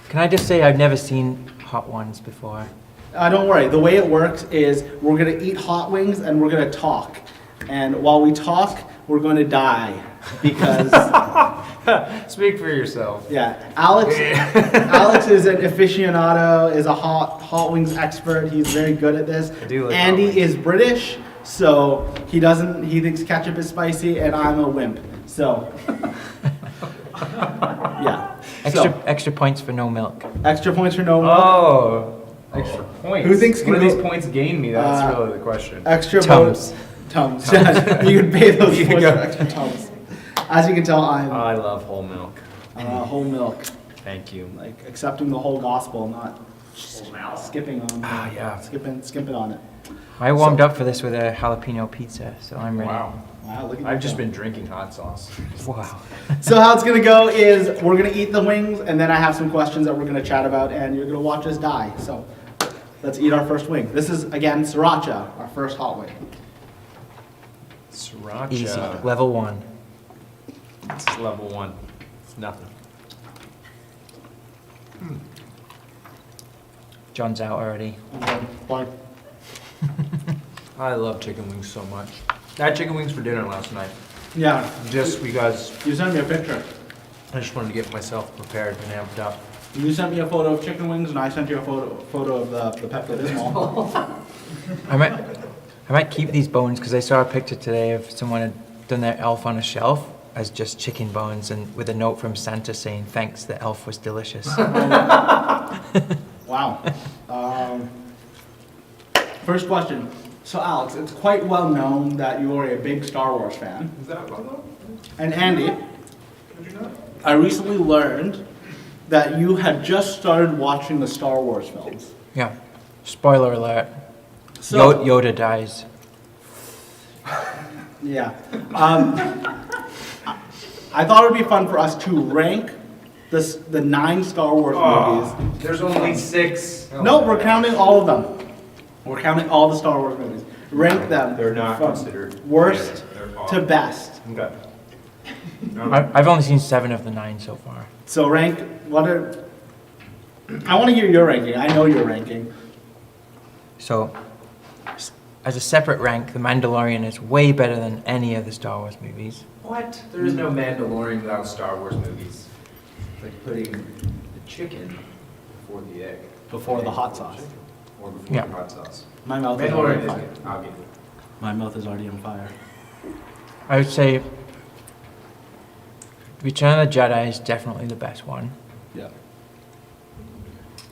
Can I just say I've never seen hot ones before. Don't worry, the way it works is we're gonna eat hot wings and we're gonna talk. And while we talk, we're gonna die because, Speak for yourself. yeah, Alex is an aficionado, is a hot wings expert. He's very good at this. I do like Andy hot wings. is British, so he thinks ketchup is spicy, and I'm a wimp. So, yeah. Extra points for no milk. Extra points for no milk. Oh, extra points. Who thinks what do can these go- points gain me? That's really the question. Extra Tums. Tums. Yeah, you can pay those You points go. for extra tums. As you can tell, I'm I love whole milk. whole milk, Thank you. like accepting the whole gospel, not skipping on. Ah, yeah. Skipping on it. I warmed up for this with a jalapeno pizza, so I'm ready. Wow. Wow, look at I've you just go. been drinking hot sauce. Wow. So how it's gonna go is we're gonna eat the wings, and then I have some questions that we're gonna chat about, and you're gonna watch us die. So let's eat our first wing. This is again sriracha, our first hot wing. Sriracha. Easy. Level 1. This is level 1. It's nothing. John's out already. Fine. I love chicken wings so much. I had chicken wings for dinner last night. Yeah. Just because You sent me a picture. I just wanted to get myself prepared and amped up. You sent me a photo of chicken wings, and I sent you a photo of the Pepto-Bismol. I might keep these bones because I saw a picture today of someone had done their elf on a shelf as just chicken bones and with a note from Santa saying, "Thanks, the elf was delicious." Wow. First question. So Alex, it's quite well known that you are a big Star Wars fan. Is that well And Andy, I recently learned that you had just started watching the Star Wars films. Yeah. Spoiler alert. So, Yoda dies. yeah. I thought it would be fun for us to rank the 9 Star Wars movies. There's only 6. No, we're counting all of them. We're counting all the Star Wars movies. Rank them. They're not from considered. worst They're all- to best. Okay. I've only seen 7 of the 9 so far. So rank, I want to hear your ranking. I know your ranking. So, as a separate rank, The Mandalorian is way better than any of the Star Wars movies. What? There is no Mandalorian without Star Wars movies. It's like putting the chicken before the egg. Before the hot sauce. Or before Yeah. the hot sauce. My mouth is already Mandalorian on is fire. good. I'll give it. My mouth is already on fire. I would say Return of the Jedi is definitely the best one. Yeah.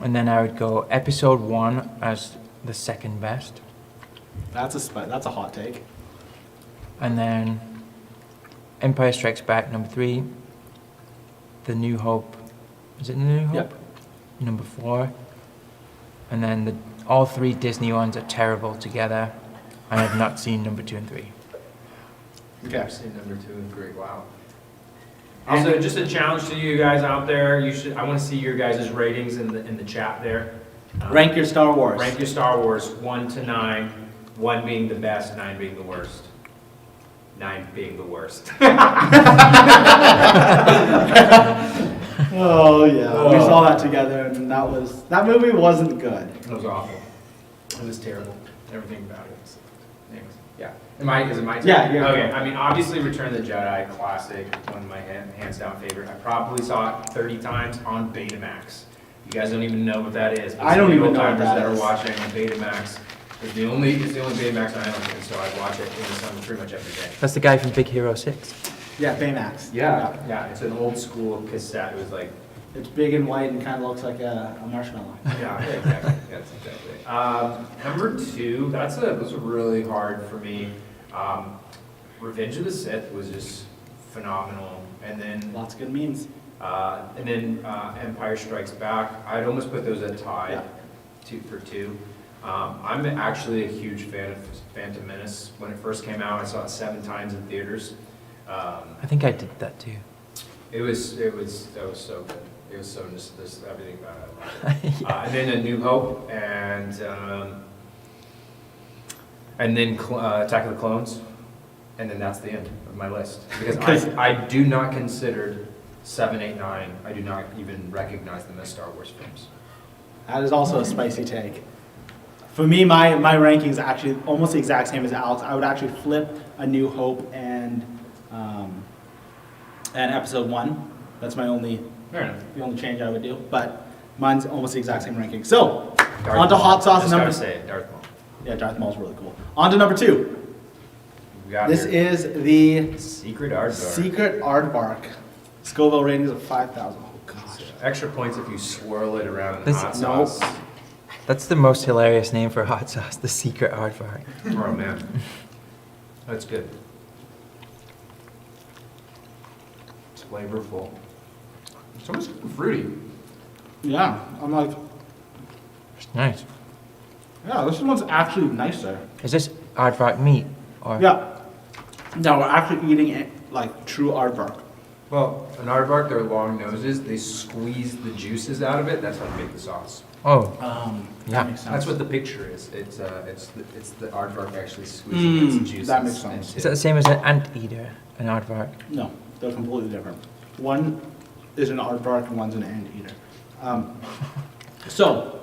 And then I would go Episode 1 as the second best. That's a hot take. And then Empire Strikes Back, number 3. The New Hope. Is it The New Hope? Yep. Number 4. And then all 3 Disney ones are terrible together. I have not seen number 2 and 3. Okay. I've seen number 2 and 3. Wow. Also, just a challenge to you guys out there. I want to see your guys' ratings in the chat there. Rank your Star Wars. Rank your Star Wars 1 to 9. 1 being the best, 9 being the worst. 9 being the worst. Oh yeah, we saw that together, and that movie wasn't good. It was awful. It was terrible. Everything about it. So, anyways, yeah. Is it my turn? Yeah, yeah. Okay. I mean, obviously, Return of the Jedi, classic, one of my hands down favorite. I probably saw it 30 times on Betamax. You guys don't even know what that is. I don't even know what old-timers that that are is. watching on Betamax. It's the only Betamax I own, and so I watch it in the summer pretty much every day. That's the guy from Big Hero 6. Yeah, Baymax. Yeah. It's an old school cassette. It was like. It's big and white and kind of looks like a marshmallow. Yeah, exactly. Yes, exactly. Number 2, that was really hard for me. Revenge of the Sith was just phenomenal, and then Lots of good memes. Empire Strikes Back. I'd almost put those at tie, Yeah. 2 for 2. I'm actually a huge fan of Phantom Menace. When it first came out, I saw it 7 times in theaters. I think I did that too. That was so good. It was so just everything about it. And then A New Hope, and then Attack of the Clones, and then that's the end of my list. Because I do not consider 7, 8, 9. I do not even recognize them as Star Wars films. That is also a spicy take. For me, my ranking is actually almost the exact same as Alex. I would actually flip A New Hope and Episode 1. That's the only change I would do. But mine's almost the exact same ranking. So, on to hot sauce Just number. gotta say it, Darth Maul. Yeah, Darth Maul's really cool. On to number 2. We got This here. is the Secret Aardvark. Secret Aardvark. Scoville ratings of 5,000. Oh gosh. Extra points if you swirl it around in This- hot no. sauce. That's the most hilarious name for hot sauce, the Secret Aardvark. Oh man, that's good. It's flavorful. It's almost fruity. Yeah, I'm like, It's nice. yeah, this one's actually nicer. Is this aardvark meat? Or Yeah. No, we're actually eating it like true aardvark. Well, an aardvark, their long noses, they squeeze the juices out of it. That's how they make the sauce. Oh, That Yeah. makes sense. That's what the picture is. It's the aardvark actually squeezing its juices. that makes sense. is that the same as an anteater, an aardvark? No, they're completely different. One is an aardvark and one's an anteater. So,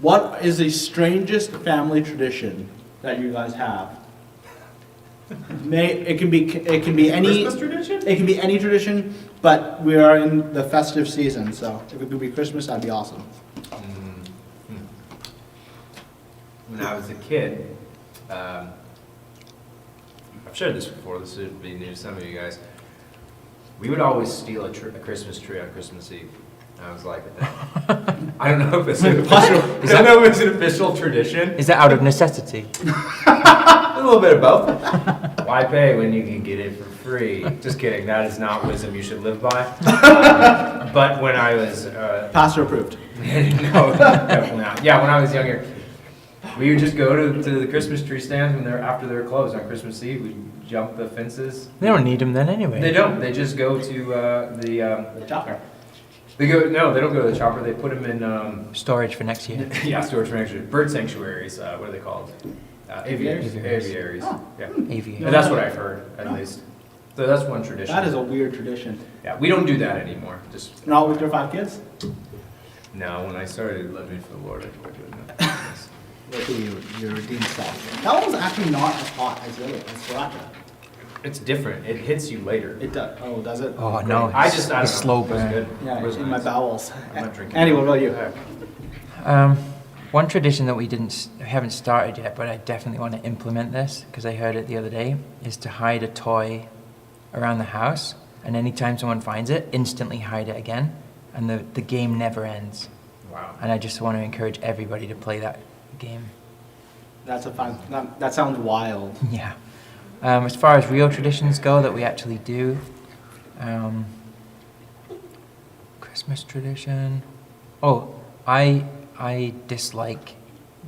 what is the strangest family tradition that you guys have? It can be any Christmas tradition? it can be any tradition, but we are in the festive season, so if it could be Christmas, that'd be awesome. When I was a kid, I've shared this before, this would be new to some of you guys. We would always steal a Christmas tree on Christmas Eve. I was like, I don't know if it's an official, I don't know if it's an official tradition. Is that out of necessity? A little bit of both. Why pay when you can get it for free? Just kidding, that is not wisdom you should live by. But when I was, Pastor approved. no, definitely not. Yeah, when I was younger, We would just go to the Christmas tree stands when after they're closed on Christmas Eve. We jump the fences. They don't need them then anyway. They don't. They just go to The chopper. They go. No, they don't go to the chopper. They put them in. Storage for next year. Yeah, storage for next year. Bird sanctuaries. What are they called? Aviaries. Aviaries. Aviaries. Oh. Yeah. Aviary. And that's what I've heard, at Oh. least. So that's one tradition. That is a weird tradition. Yeah, we don't do that anymore. Just Not with your 5 kids? no. When I started living for the Lord, I quit doing that. Look at you, your redeemed self. That one's actually not as hot as the other, as sriracha. It's different. It hits you later. It does. Oh, does it? Oh no, I it's just I a don't slow know. It was burn. good. Yeah, It was in my nice. bowels. I'm not drinking. Anyway, what about you? One tradition that we haven't started yet, but I definitely want to implement this because I heard it the other day, is to hide a toy around the house, and anytime someone finds it, instantly hide it again, and the game never ends. Wow. And I just want to encourage everybody to play that game. That's a fun. That sounds wild. Yeah. As far as real traditions go that we actually do, Christmas tradition. Oh, I dislike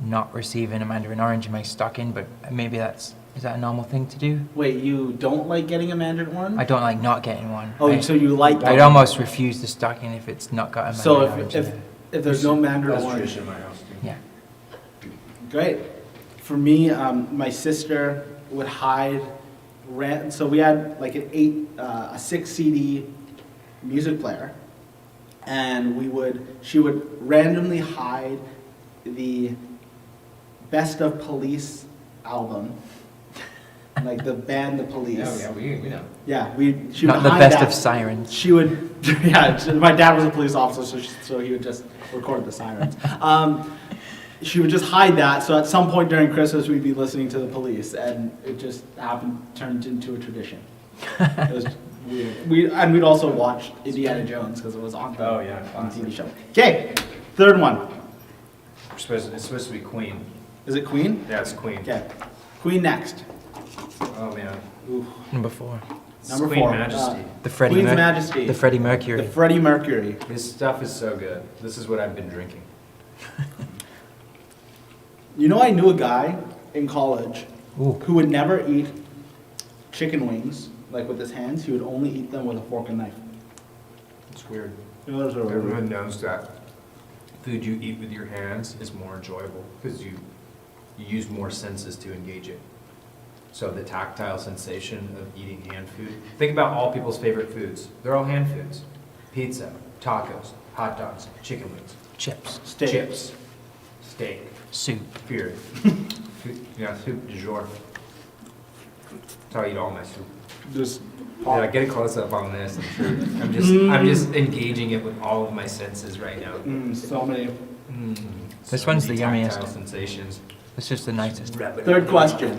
not receiving a mandarin orange in my stocking, but maybe is that a normal thing to do? Wait, you don't like getting a mandarin one? I don't like not getting one. Oh, so you like I'd getting- almost refuse the stocking if it's not got a mandarin So orange if in it. if there's no mandarin That's orange, tradition in my house too. Yeah. great. For me, my sister would hide. So we had like a 6 CD music player, and she would randomly hide the Best of Police album, like the band The Police. Yeah, we know. Yeah, she would Not the hide best that. of sirens. She would, yeah, my dad was a police officer, so he would just record the sirens. She would just hide that, so at some point during Christmas, we'd be listening to The Police, and it just turned into a tradition. It was weird. We'd also watch Indiana Jones, because it was on Oh yeah. the TV show. Okay, third one. It's supposed to be Queen. Is it Queen? Yeah, it's Queen. Okay, Queen next. Oh man. Ooh. Number 4. It's Number Queen 4. Majesty. The Freddie Queen's Majesty. The Freddie The Mercury. Freddie Mercury. This stuff is so good. This is what I've been drinking. You know, I knew a guy in college Ooh. who would never eat chicken wings, like with his hands. He would only eat them with a fork and knife. It's weird. You know, those are weird. Everyone knows that food you eat with your hands is more enjoyable because you use more senses to engage it. So the tactile sensation of eating hand food. Think about all people's favorite foods. They're all hand foods. Pizza, tacos, hot dogs, chicken wings, Chips. Steak. chips, steak, Soup. period. Yeah, soup du jour. That's how I eat all my soup. Just Yeah, get a close up on this. I'm just engaging it with all of my senses right now. so many. This So one's many the yummiest. tactile sensations. It's just the nicest. Third question.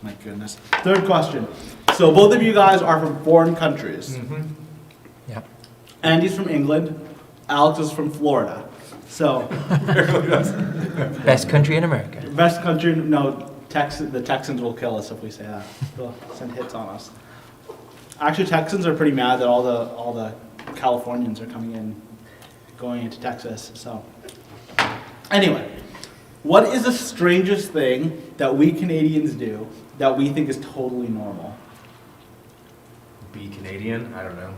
My goodness. Third question. So both of you guys are from foreign countries. Yeah. Andy's from England. Alex is from Florida. So Best country in America. best country. No, the Texans will kill us if we say that. They'll send hits on us. Actually, Texans are pretty mad that all the Californians are going into Texas. So anyway, what is the strangest thing that we Canadians do that we think is totally normal? Be Canadian? I don't know.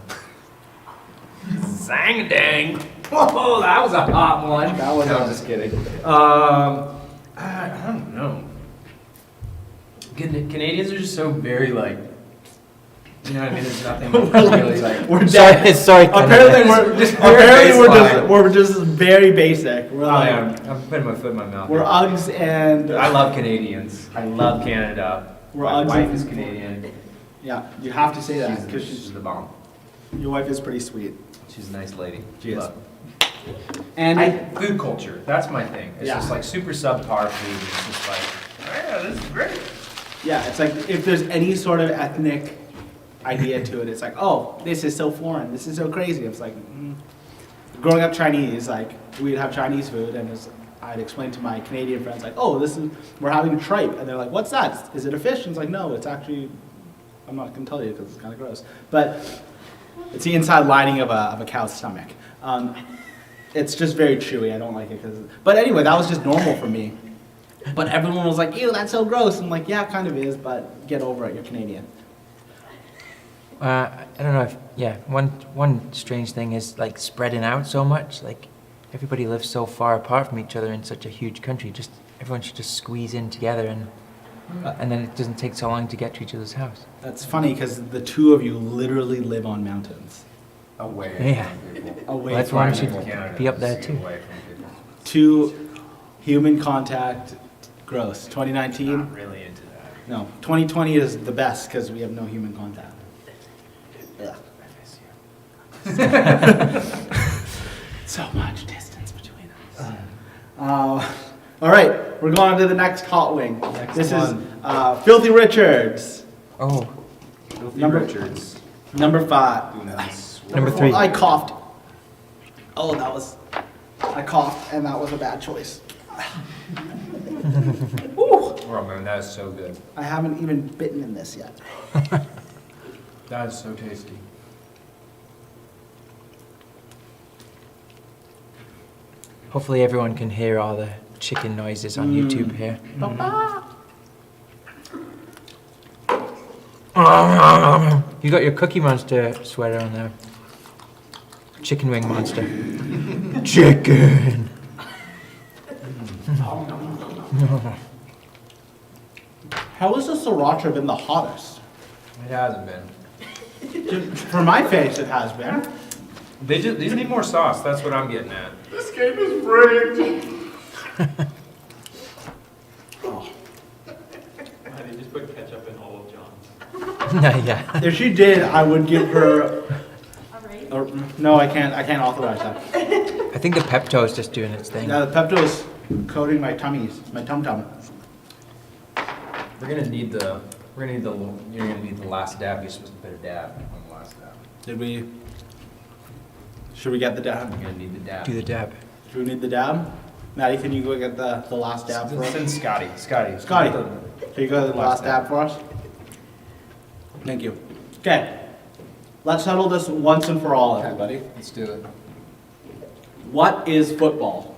Zang dang! Whoa, that was a hot one. That was no, a- I'm just kidding. I don't know. Canadians are just so very like, you know what I mean? There's nothing really like. We're dead. Sorry, Apparently Canada. we're Just we're just very basic. We're Oh, like yeah, I'm putting my foot in my mouth. we're Uggs and I love Canadians. I love Canada. We're My Uggs wife and- is Canadian. yeah. You have to say that because She's the bomb. your wife is pretty sweet. She's a nice lady. She is. Love. And Food culture. That's my thing. It's Yeah. just like super subpar food. It's just like, yeah, this is great. yeah, it's like if there's any sort of ethnic idea to it, it's like, oh, this is so foreign. This is so crazy. It's like, growing up Chinese, like we'd have Chinese food, and I'd explain to my Canadian friends, like, oh, we're having tripe, and they're like, what's that? Is it a fish? And it's like, no, it's actually, I'm not gonna tell you because it's kind of gross, but it's the inside lining of a cow's stomach. It's just very chewy. I don't like it but anyway, that was just normal for me. But everyone was like, ew, that's so gross. I'm like, yeah, it kind of is, but get over it, you're Canadian. I don't know if, yeah, one strange thing is like spreading out so much. Like everybody lives so far apart from each other in such a huge country. Just everyone should just squeeze in together and then it doesn't take so long to get to each other's house. That's funny because the two of you literally live on mountains. Away Yeah. from people. Away Well, that's from why we people. should be up there too. Away from people. Two, human contact, gross. 2019? Not really into that. No, 2020 is the best because we have no human contact. Ugh. So much distance between us. All right, we're going on to the next hot wing. This is Filthy Richards, Oh, Filthy Number- Richards. number 5. Doing that sweat. Number 3. I coughed. Oh, I coughed, and that was a bad choice. Ooh, Oh man, that is so good. I haven't even bitten in this yet. That is so tasty. hopefully everyone can hear all the chicken noises on YouTube here. You got your Cookie Monster sweater on there. Chicken wing monster. Chicken. How has the sriracha been the hottest? It hasn't been. For my face, it has been. These need more sauce. That's what I'm getting at. This game is rigged. They just put ketchup in all of John's. Yeah. If she did, I would give her. No, I can't. I can't authorize that. I think the Pepto is just doing its thing. Yeah, the Pepto is coating my tummies, my tum tum. You're gonna need the last dab. You're supposed to put a dab on the last dab. Did we? Should we get the dab? You're gonna need the dab. Do the dab. Do we need the dab? Maddie, can you go get the last dab for us? Send Scotty. Scotty, can you go get the last dab for us? Thank you. Okay, let's settle this once and for all, everybody. Let's do it. What is football?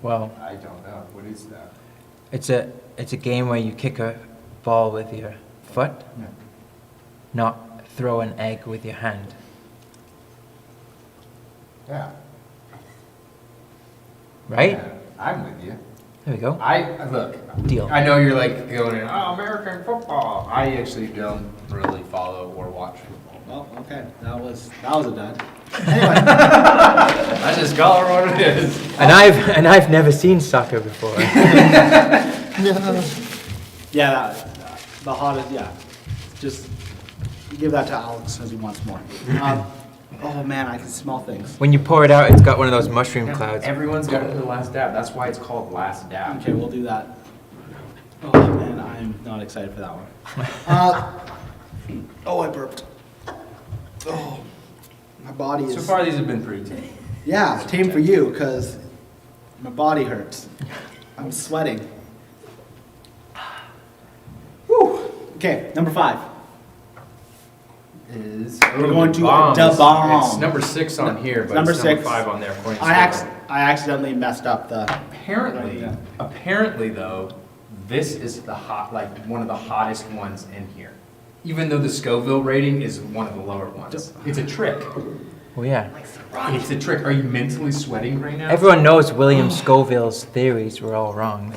Well, I don't know. What is that? it's a game where you kick a ball with your foot, Yeah. not throw an egg with your hand. Yeah. Right? Yeah, I'm with you. There we go. Look. Deal. I know you're like going, oh, American football. I actually don't really follow or watch football. Well, okay, that was a dud. I just call it what it is. And I've never seen soccer before. Yeah, the hottest. Yeah, just give that to Alex as he wants more. Oh man, I can smell things. When you pour it out, it's got one of those mushroom clouds. Everyone's got to put the last dab. That's why it's called last dab. Okay, we'll do that. Oh man, I'm not excited for that one. Oh, I burped. Oh, my body is. So far, these have been pretty tame. Yeah, tame for you, because my body hurts. I'm sweating. Whew. Okay, number 5. We're going to the bomb. It's number 6 on here, but Number it's number 6. 5 on there. according to I Scott. accidentally messed up the. Apparently though, this is one of the hottest ones in here. Even though the Scoville rating is one of the lower ones. It's a trick. Oh yeah. It's a trick. Are you mentally sweating right now? Everyone knows William Scoville's theories were all wrong.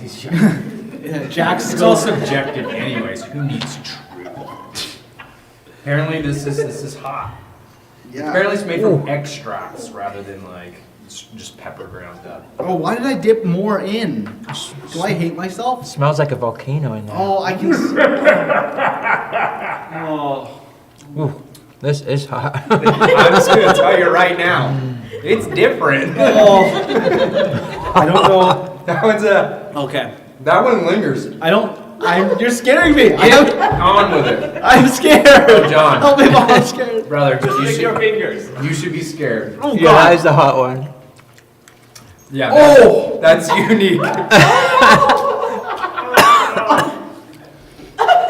Jack's It's all subjective anyways. Who needs truth? Apparently this is hot. Yeah. Apparently it's made from extracts rather than like just pepper ground up. Oh, why did I dip more in? Do I hate myself? It smells like a volcano in there. Oh, I can. Oh. Ooh, this is hot. I'm just gonna tell you right now, it's different. Oh. I don't know. That one's Okay. that one lingers. You're scaring me. Get on with it, I'm scared. Oh, John. Help me, Mom, I'm scared. brother. Just lick your fingers. You should be scared. Oh, Yeah, God. that is the hot one. Yeah. Oh! That's unique.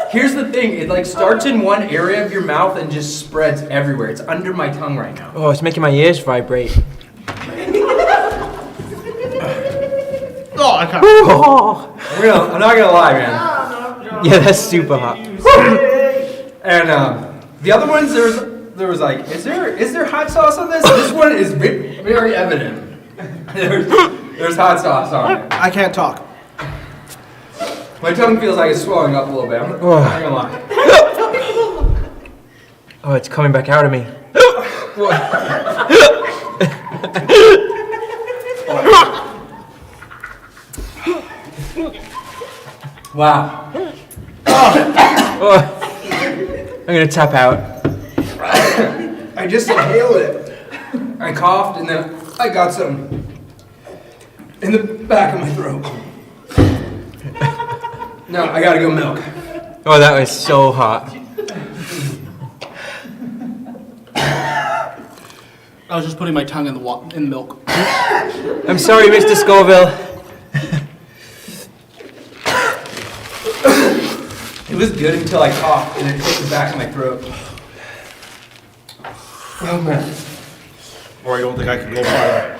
Here's the thing, it like starts in one area of your mouth and just spreads everywhere. It's under my tongue right now. Oh, it's making my ears vibrate. Oh, I can't. I'm not gonna lie, man. Yeah, that's super hot. And the other ones, there was like, is there hot sauce on this? This one is very evident. There's hot sauce on it. I can't talk. My tongue feels like it's swelling up a little bit. I'm not gonna lie. Oh, it's coming back out of me. Wow. Oh. I'm gonna tap out. I just inhaled it. I coughed and then I got some in the back of my throat. No, I gotta go milk. Oh, that was so hot. I was just putting my tongue in the milk. I'm sorry, Mr. Scoville. It was good until I coughed and it hit the back of my throat. Oh man. Or I don't think I can go farther.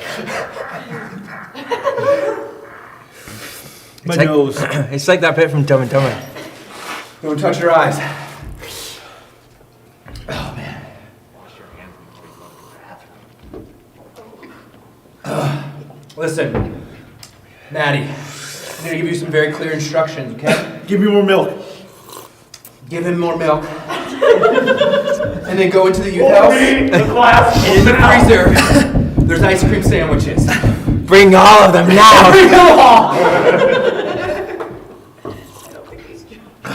My nose. It's like that bit from Dumb and Dumber. Don't touch your eyes. Oh man. Listen, Maddie, I'm gonna give you some very clear instructions, okay? Give me more milk. Give him more milk. And then go into the youth house. The glass. And in the freezer, there's ice cream sandwiches. Bring all of them now.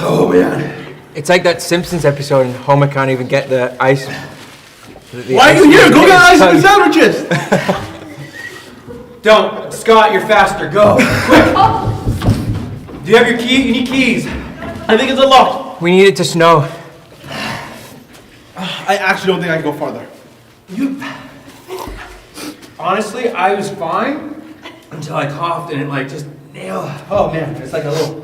Oh man. It's like that Simpsons episode and Homer can't even get the ice. Why are you here? Go get ice cream sandwiches. Don't. Scott, you're faster. Go. Quick. Do you have your key? You need keys. I think it's unlocked. We need it to snow. I actually don't think I can go farther. Honestly, I was fine until I coughed and it like just nailed. Oh man, it's like a little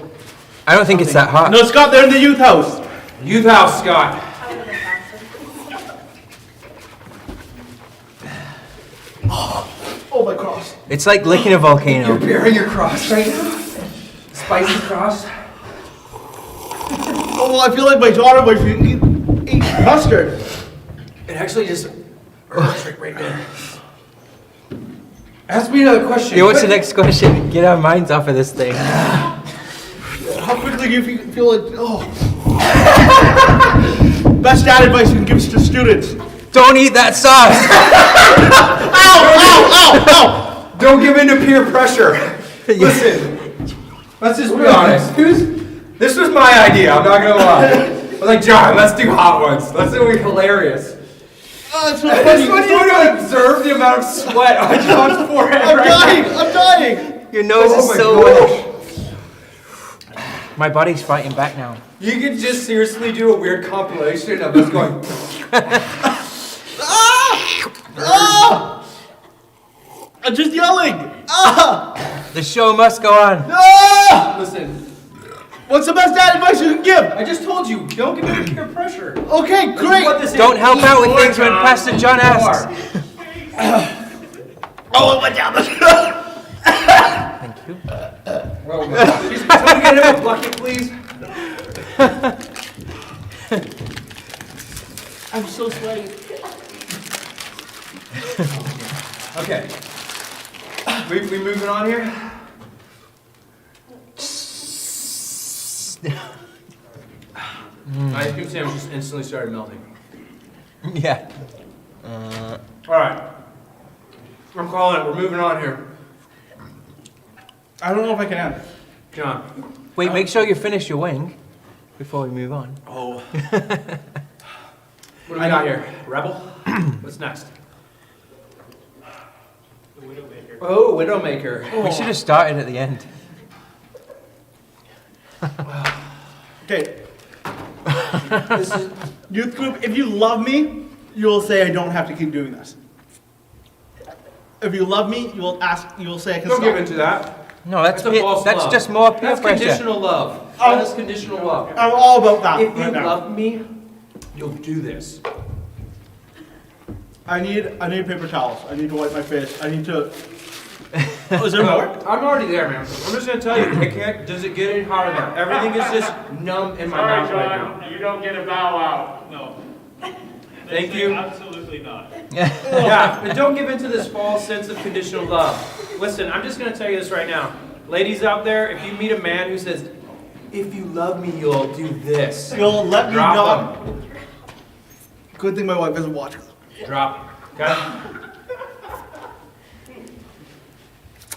I don't think it's that hot. No, Scott, they're in the youth house. youth house, Scott. Oh, my cross. It's like licking a You're volcano. bearing your cross right now. Spicy cross. Oh, I feel like my daughter might eat mustard. It actually just hurts right there. Ask me another question. Hey, what's the next question? Get our minds off of this thing. How quickly do you feel like, oh. Best dad advice you can give to students. Don't eat that sauce. Ow! Don't give in to peer pressure. Listen, let's just be honest. This was my idea, I'm not gonna lie. I was like, John, let's do hot ones. Let's do it hilarious. Oh, it's so I funny. just want you to observe the amount of sweat on John's forehead I'm right dying! now. I'm dying! Your nose Oh is my so gosh. wet. My body's fighting back now. You could just seriously do a weird compilation of us going. I'm just yelling! The show must go on. Listen, What's the best dad advice you can give? I just told you, don't give in to peer pressure. Okay, This is great! what this is. Don't help out with More, things when John. Pastor John asks. More. Oh, it went down the Thank you. Well, excuse me, someone get him a bucket, please. I'm so sweaty. Okay. We moving on here? Ice cream sandwich just instantly started melting. Yeah. All right. I'm calling it. We're moving on here. I don't know if I can end. John. Wait, make sure you finish your wing before we move on. Oh. What do we got here? Rebel? What's next? The Widowmaker. Oh, Widowmaker. We should have started at the end. Okay, This is, youth group, if you love me, you will say I don't have to keep doing this. If you love me, you will say I can don't stop. give in to that. No, that's That's a false that's love. just more peer That's pressure. conditional love. Oh. That is conditional love. I'm all about that If you right now. love me, you'll do this. I need paper towels. I need to wipe my face. I need to Oh, is there more? I'm already there, man. I'm just gonna tell you, does it get any hotter now? Everything is just numb in my mouth right now. You don't get a bow out. No. Thank you. Absolutely not. Yeah, but don't give into this false sense of conditional love. Listen, I'm just gonna tell you this right now. Ladies out there, if you meet a man who says, if you love me, you'll do this. You'll let me Drop know. him. Good thing my wife doesn't watch. Drop him.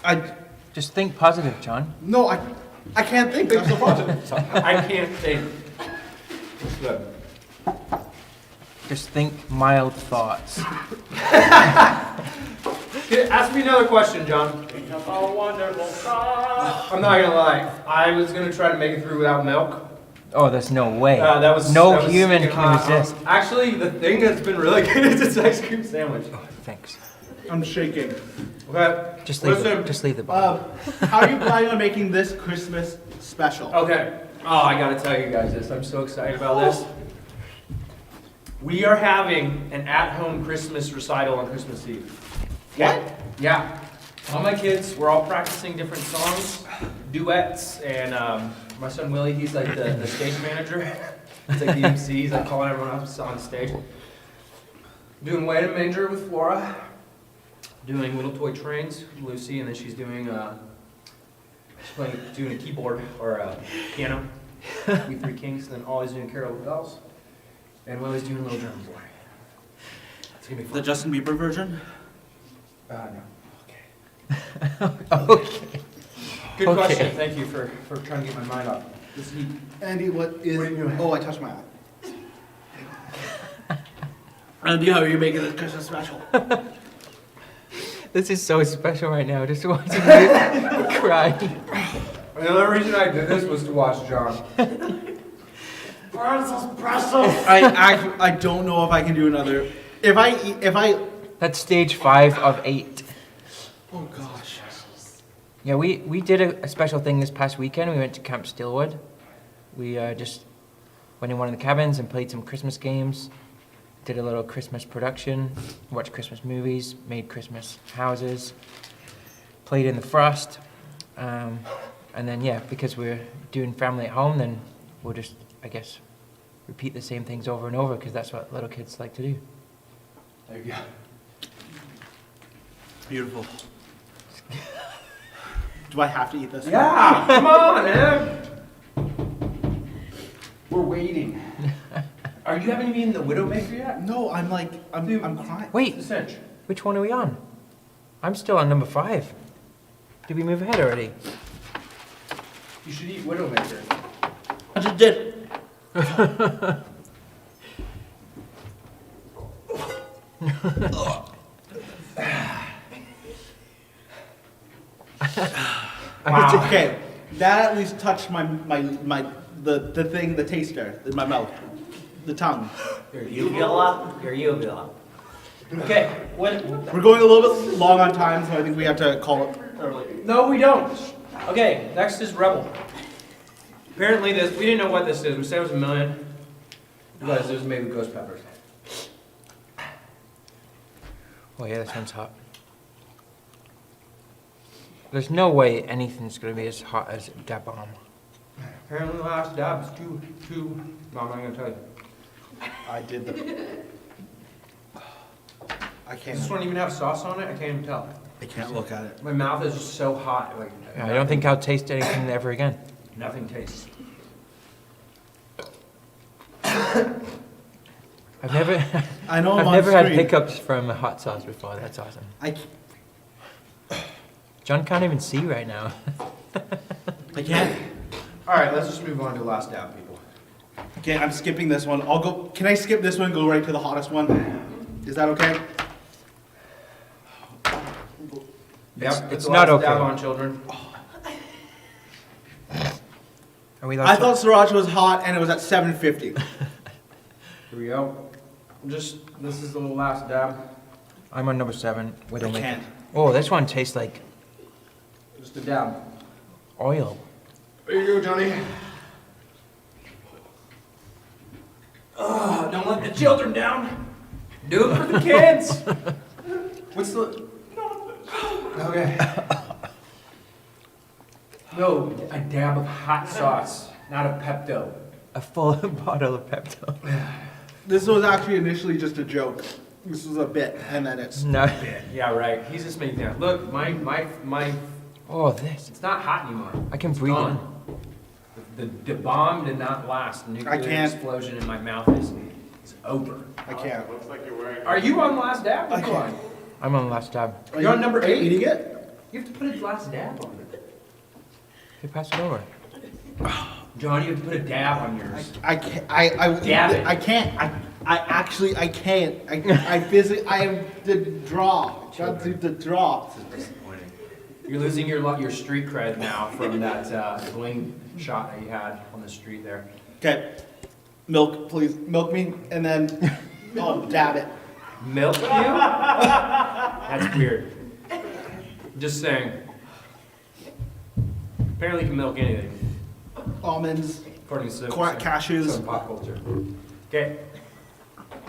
Okay? Just think positive, John. No, I can't think. That's so positive. I can't think. It's good. Just think mild thoughts. Okay, ask me another question, John. Think of a wonderful thought. I'm not gonna lie. I was gonna try to make it through without milk. Oh, there's no way. That was no that was human sticking can hot. resist. Actually, the thing that's been really good is this ice cream sandwich. Oh, thanks. I'm shaking. Okay. Just leave Listen. it. Just leave the bottle. How are you planning on making this Christmas special? Okay. Oh, I gotta tell you guys this. I'm so excited about this. We are having an at-home Christmas recital on Christmas Eve. What? Yeah. All my kids, we're all practicing different songs, duets, and my son Willie, he's like the stage manager. He's like the MC, he's like calling everyone up on stage. Doing Way in a Manger with Flora. Doing Little Toy Trains with Lucy, and then she's doing doing a keyboard or a piano. We Three Kings, and then Ollie's doing Carol of the Bells. And Willie's doing Little Drummer Boy. It's gonna be fun. The Justin Bieber version? No. Okay. Good Okay. question. Thank you for trying to get my mind off this heat. Andy, what is? What are you doing? Oh, I touched my eye. Andy, how are you making this Christmas special? This is so special right now. Just watching you cry. The other reason I did this was to watch John. I don't know if I can do another. If I. That's stage 5 of 8. Oh gosh. Yeah, we did a special thing this past weekend. We went to Camp Stillwood. We just went in one of the cabins and played some Christmas games. Did a little Christmas production. Watched Christmas movies. Made Christmas houses. Played in the frost. And then, yeah, because we're doing family at home, then we'll just, I guess, repeat the same things over and over because that's what little kids like to do. There you go. Beautiful. Do I have to eat this? Yeah, come on, man. We're waiting. Are you haven't even eaten the Widowmaker yet? No, I'm crying. Wait, This inch. which one are we on? I'm still on number 5. Did we move ahead already? You should eat Widowmaker. I just did. Wow. Okay, that at least touched the thing, the taster in my mouth, the tongue. Your uvula. Your uvula. Okay. What? We're going a little bit long on time, so I think we have to call it early. No, we don't. Okay. Next is Rebel. Apparently, this we didn't know what this is. We said it was a million. Because it was made with ghost peppers. Oh yeah, this one's hot. There's no way anything's gonna be as hot as Da Bomb. Apparently, the last dab is too. No, I'm not gonna tell you. I did the. I Does can't. this one even have sauce on it? I can't even tell. I can't look at it. My mouth is just so hot. Like Yeah, I don't think I'll taste anything ever again. nothing tastes. I've never, I know I've I'm never on had screen. hiccups from a hot sauce before. That's awesome. John can't even see right now. I can't. All right, let's just move on to the last dab, people. Okay, I'm skipping this one. I'll go. Can I skip this one and go right to the hottest one? Is that okay? Yep, it's the not last okay. Dab on children. Are we I thought sriracha was hot and it was at 750. Here we go. This is the last dab. I'm on number 7. I Widowmaker. can't. Oh, this one tastes like Just a dab. oil. There you go, Johnny. Don't let the children down. Do it for the kids. What's the? Okay. No, a dab of hot sauce, not a Pepto. A full bottle of Pepto. This was actually initially just a joke. This was a bit, and then it's. No. Yeah, right. He's just making that. Look, my. Oh, this. It's not hot anymore. I can It's breathe gone. The bomb did not last. The nuclear can't. explosion in my mouth is over. I can't. Looks like you're wearing. Are you on last dab? I Come on. can't. I'm on the last dab. You're on number 8? Eating it? You have to put a last dab on it. Hey, pass it over. John, you have to put a dab on yours. I can't. Dab it. I can't. I actually I can't. I physically I am the draw. Got to the draw. This is disappointing. You're losing your street cred now from that bling shot that you had on the street there. Okay. Milk, please. Milk me, and then I'll dab it. Milk you? That's weird. Just saying. Apparently you can milk anything, Almonds, according to cashews. some pop culture. Okay.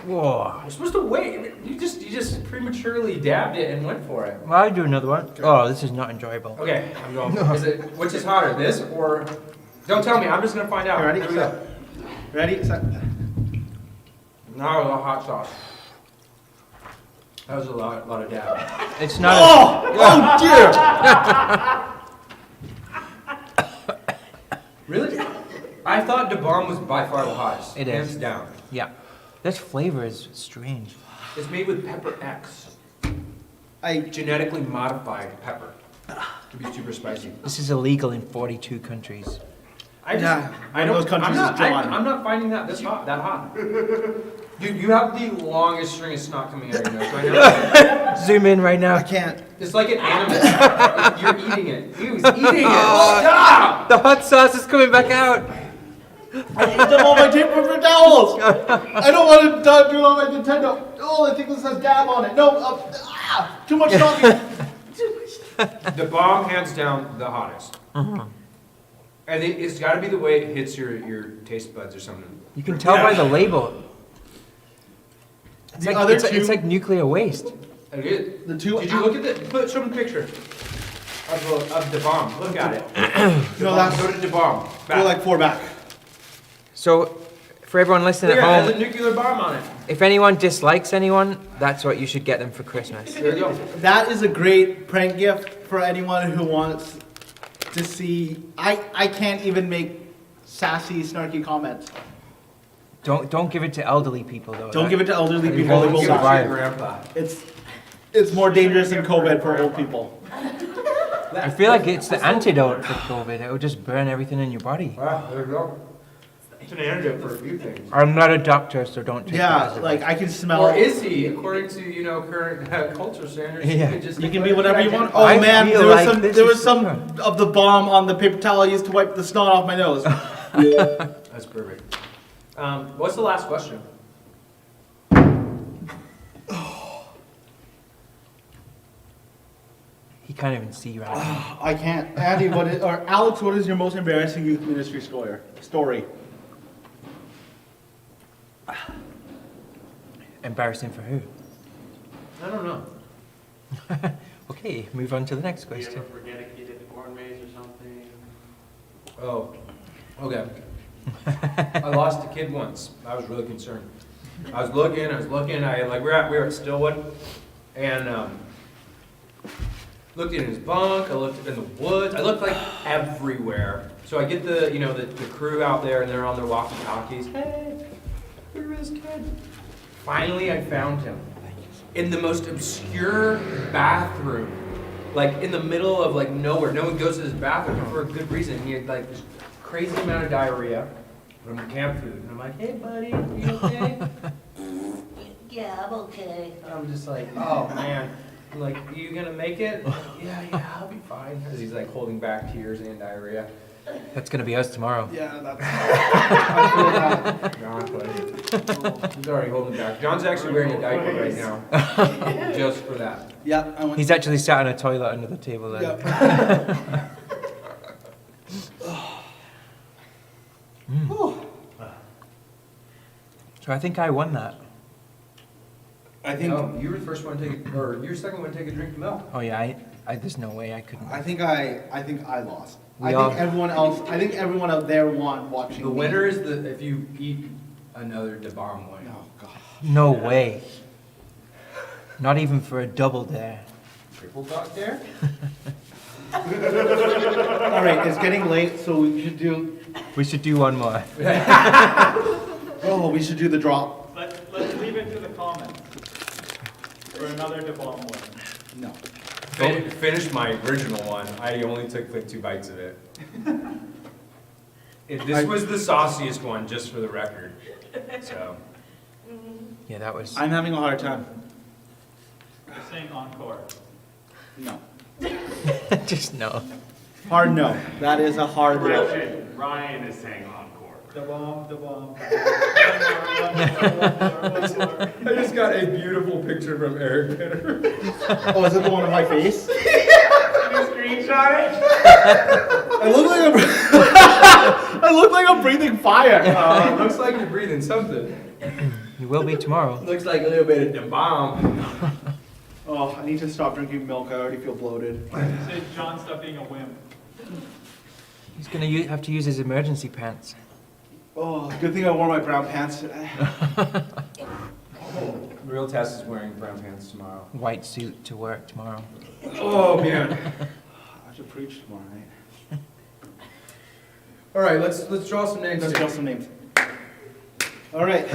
Whoa. We're supposed to wait. You just prematurely dabbed it and went for it. Well, I'll do another one. Oh, this is not enjoyable. Okay, I'm going. Is it which is hotter, this or? Don't tell me. I'm just gonna find out. You ready? Here we go. Ready? Set. Now the hot sauce. That was a lot of dab. It's not. Oh dear! Really? I thought the bomb was by far the hottest. It Hands is. down. Yeah. This flavor is strange. It's made with pepper X, I genetically modified pepper, to be super spicy. This is illegal in 42 countries. I just, Yeah, I one don't. of those countries I'm not, is John. I'm not finding that that hot. Dude, you have the longest string of snot coming out of your nose right now. Zoom in right now. I can't. It's like an animal. You're eating it. Ew, he's eating it. Stop! The hot sauce is coming back out. I ate them all my paper towels. I don't want to do it on my Nintendo. Oh, I think this has dab on it. No, too much talking. The bomb, hands down, the hottest. And it's got to be the way it hits your taste buds or something. You can tell by the label. It's The like, other it's, two- it's like nuclear waste. It is. The two. Did you look at the? Show them the picture of the bomb. Look at it. No, that's Go to the bomb. we're like 4 back. So, for everyone listening Look at at it. It home, has a nuclear bomb on it. if anyone dislikes anyone, that's what you should get them for Christmas. There you go. That is a great prank gift for anyone who wants to see. I can't even make sassy, snarky comments. Don't give it to elderly people though. Don't give it to elderly You people. They won't will Give it to die. your grandpa. It's more dangerous than COVID for old people. I feel like it's the antidote for COVID. It will just burn everything in your body. Wow, there you go. It's an antidote for a few things. I'm not a doctor, so don't take that as Yeah, like advice. I can smell. Or is he, according to current culture standards? Yeah. You, could just You can be whatever you want. Oh I man, feel there was like some. this There is was some super. of the bomb on the paper towel I used to wipe the snot off my nose. That's perfect. What's the last question? He can't even see right now. I can't. Andy, or Alex, what is your most embarrassing youth ministry story? Embarrassing for who? I don't know. Okay, move on to the next Do you question. ever forget a kid at the corn maze or something? Oh, okay. I lost a kid once. I was really concerned. I was looking. We were at Stillwood, and looked in his bunk. I looked in the woods. I looked like everywhere. So I get the crew out there, and they're on their walkie-talkies. Hey, where is kid? Finally, I found him in the most obscure bathroom, like in the middle of like nowhere. No one goes to this bathroom for a good reason. He had like this crazy amount of diarrhea from the camp food, and I'm like, hey buddy, are you okay? Yeah, I'm okay. And I'm just like, oh man. I'm like, you gonna make it? Yeah, I'll be fine. Because he's like holding back tears and diarrhea. That's gonna be us tomorrow. Yeah, that's. I feel that. John, buddy. He's already holding back. John's actually wearing a diaper right now, just for that. Yeah, I went. He's actually sat on a toilet under the table there. Yeah. So I think I won that. I think. No, you were the first one to take, or you were the second one to take a drink of milk. Oh yeah, There's no way I couldn't. I think I lost. We I all- think everyone out there won watching The me. winner is if you eat another Da Bomb wing. Oh god. No way. Not even for a double dare. Triple dog dare? All right, it's getting late, so we should do. We should do one more. Oh, we should do the drop. Let's leave it to the comments for another DeBomb win. No. Finished my original one. I only took like 2 bites of it. This was the sauciest one, just for the record. So. Yeah, that was. I'm having a hard time. You're saying encore. No. Just no. Hard no. That is a hard no. Correction, Ryan is saying encore. DeBomb, DeBomb. I just got a beautiful picture from Eric Pitter. Oh, is it the one of my face? Can you screenshot it? I look like I'm breathing fire. Looks like you're breathing something. You will be tomorrow. Looks like a little bit of Da Bomb. Oh, I need to stop drinking milk. I already feel bloated. Say John, stop being a wimp. He's gonna have to use his emergency pants. Oh, good thing I wore my brown pants today. Real Tess is wearing brown pants tomorrow. White suit to work tomorrow. Oh man. I should preach tomorrow night. All right, let's draw some names. Let's draw some names. All right.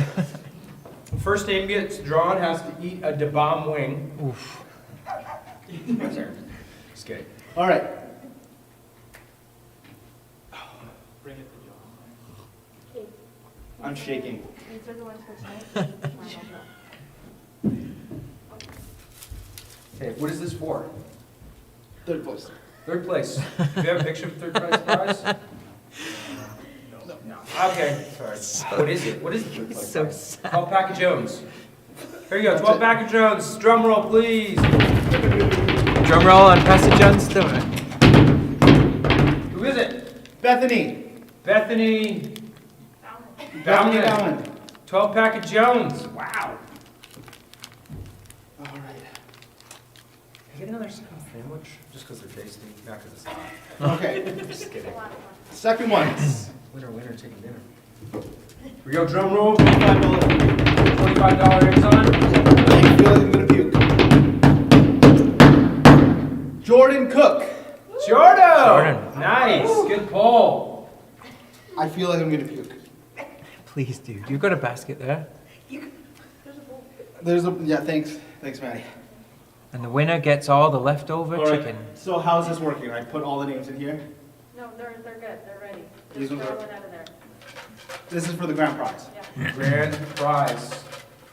First name gets drawn has to eat a Da Bomb wing. Oof. Just kidding. All right. Bring it to John. I'm shaking. These are the ones for tonight. Okay, what is this for? Third place. Third place. Do you have a picture of third place prize? No. Okay, sorry. What is it? What is the third place So prize? sad. 12 pack of Jones. Here you go, 12 pack of Jones. Drum roll, please. Drum roll on Pastor John Stoner. Who is it? Bethany. Bethany. Bethany Bauman. Bowen. 12 pack of Jones. Wow. All right. Can I get another sandwich? Just because they're tasty, not because it's hot. Okay. Just kidding. Second one. Winner, taking dinner. Here we go, drum roll. $25. $25 Amazon. I feel like I'm gonna puke. Jordan Cook. Jordan. Nice. Good pull. I feel like I'm gonna puke. Please, dude. You've got a basket there. There's a thanks, Maddie. And the winner gets all the leftover All right, chicken. So how's this working? I put all the names in here. No, they're good, they're ready. These Just ones throw are- it out of there. This is for the grand prize. Yeah. Grand prize.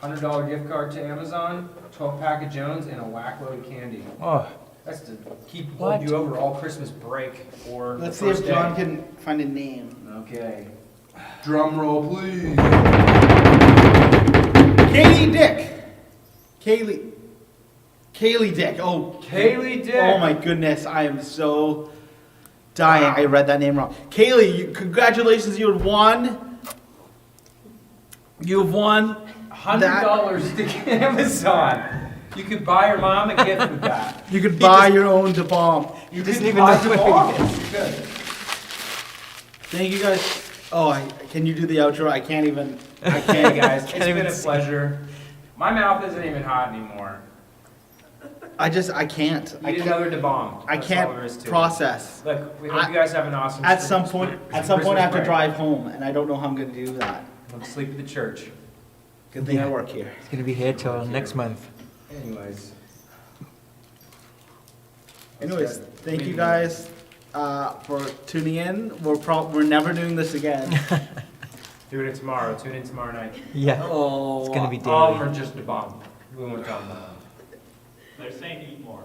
$100 gift card to Amazon, 12 pack of Jones, and a whack load of candy. Oh, That's to keep What? holding you over all Christmas break or Let's the see first if John day. can find a name. Okay. Drum roll, please. Kaylee Dick. Kaylee Dick. Oh, Kaylee Dick. Oh my goodness, I am so dying. Wow. I read that name wrong. Kaylee, congratulations, you have won. You have won $100 to Amazon. You could buy your mom a gift with that. You could buy your own Da Bomb. You doesn't could even buy know the what bomb. it You could. Thank you guys. Oh, can you do the outro? I can't even. I Hey can't. guys, it's Can't been even a see. pleasure. My mouth isn't even hot anymore. I can't. I Eat can't. another Da Bomb. I That's all there is can't to it. process. Look, we hope you guys have an awesome At some point, I have to Christmas drive home, and I don't know how I'm going to do that. break. I'll sleep at the church. Good thing I Yeah. work here. it's gonna be here till next month. Anyways. Anyways, thank you guys for tuning in. We're never doing this again. Doing it tomorrow. Tune in tomorrow night. Yeah, Oh, it's gonna be All of daily. them are just Da Bomb. We won't tell them that. They're saying eat more.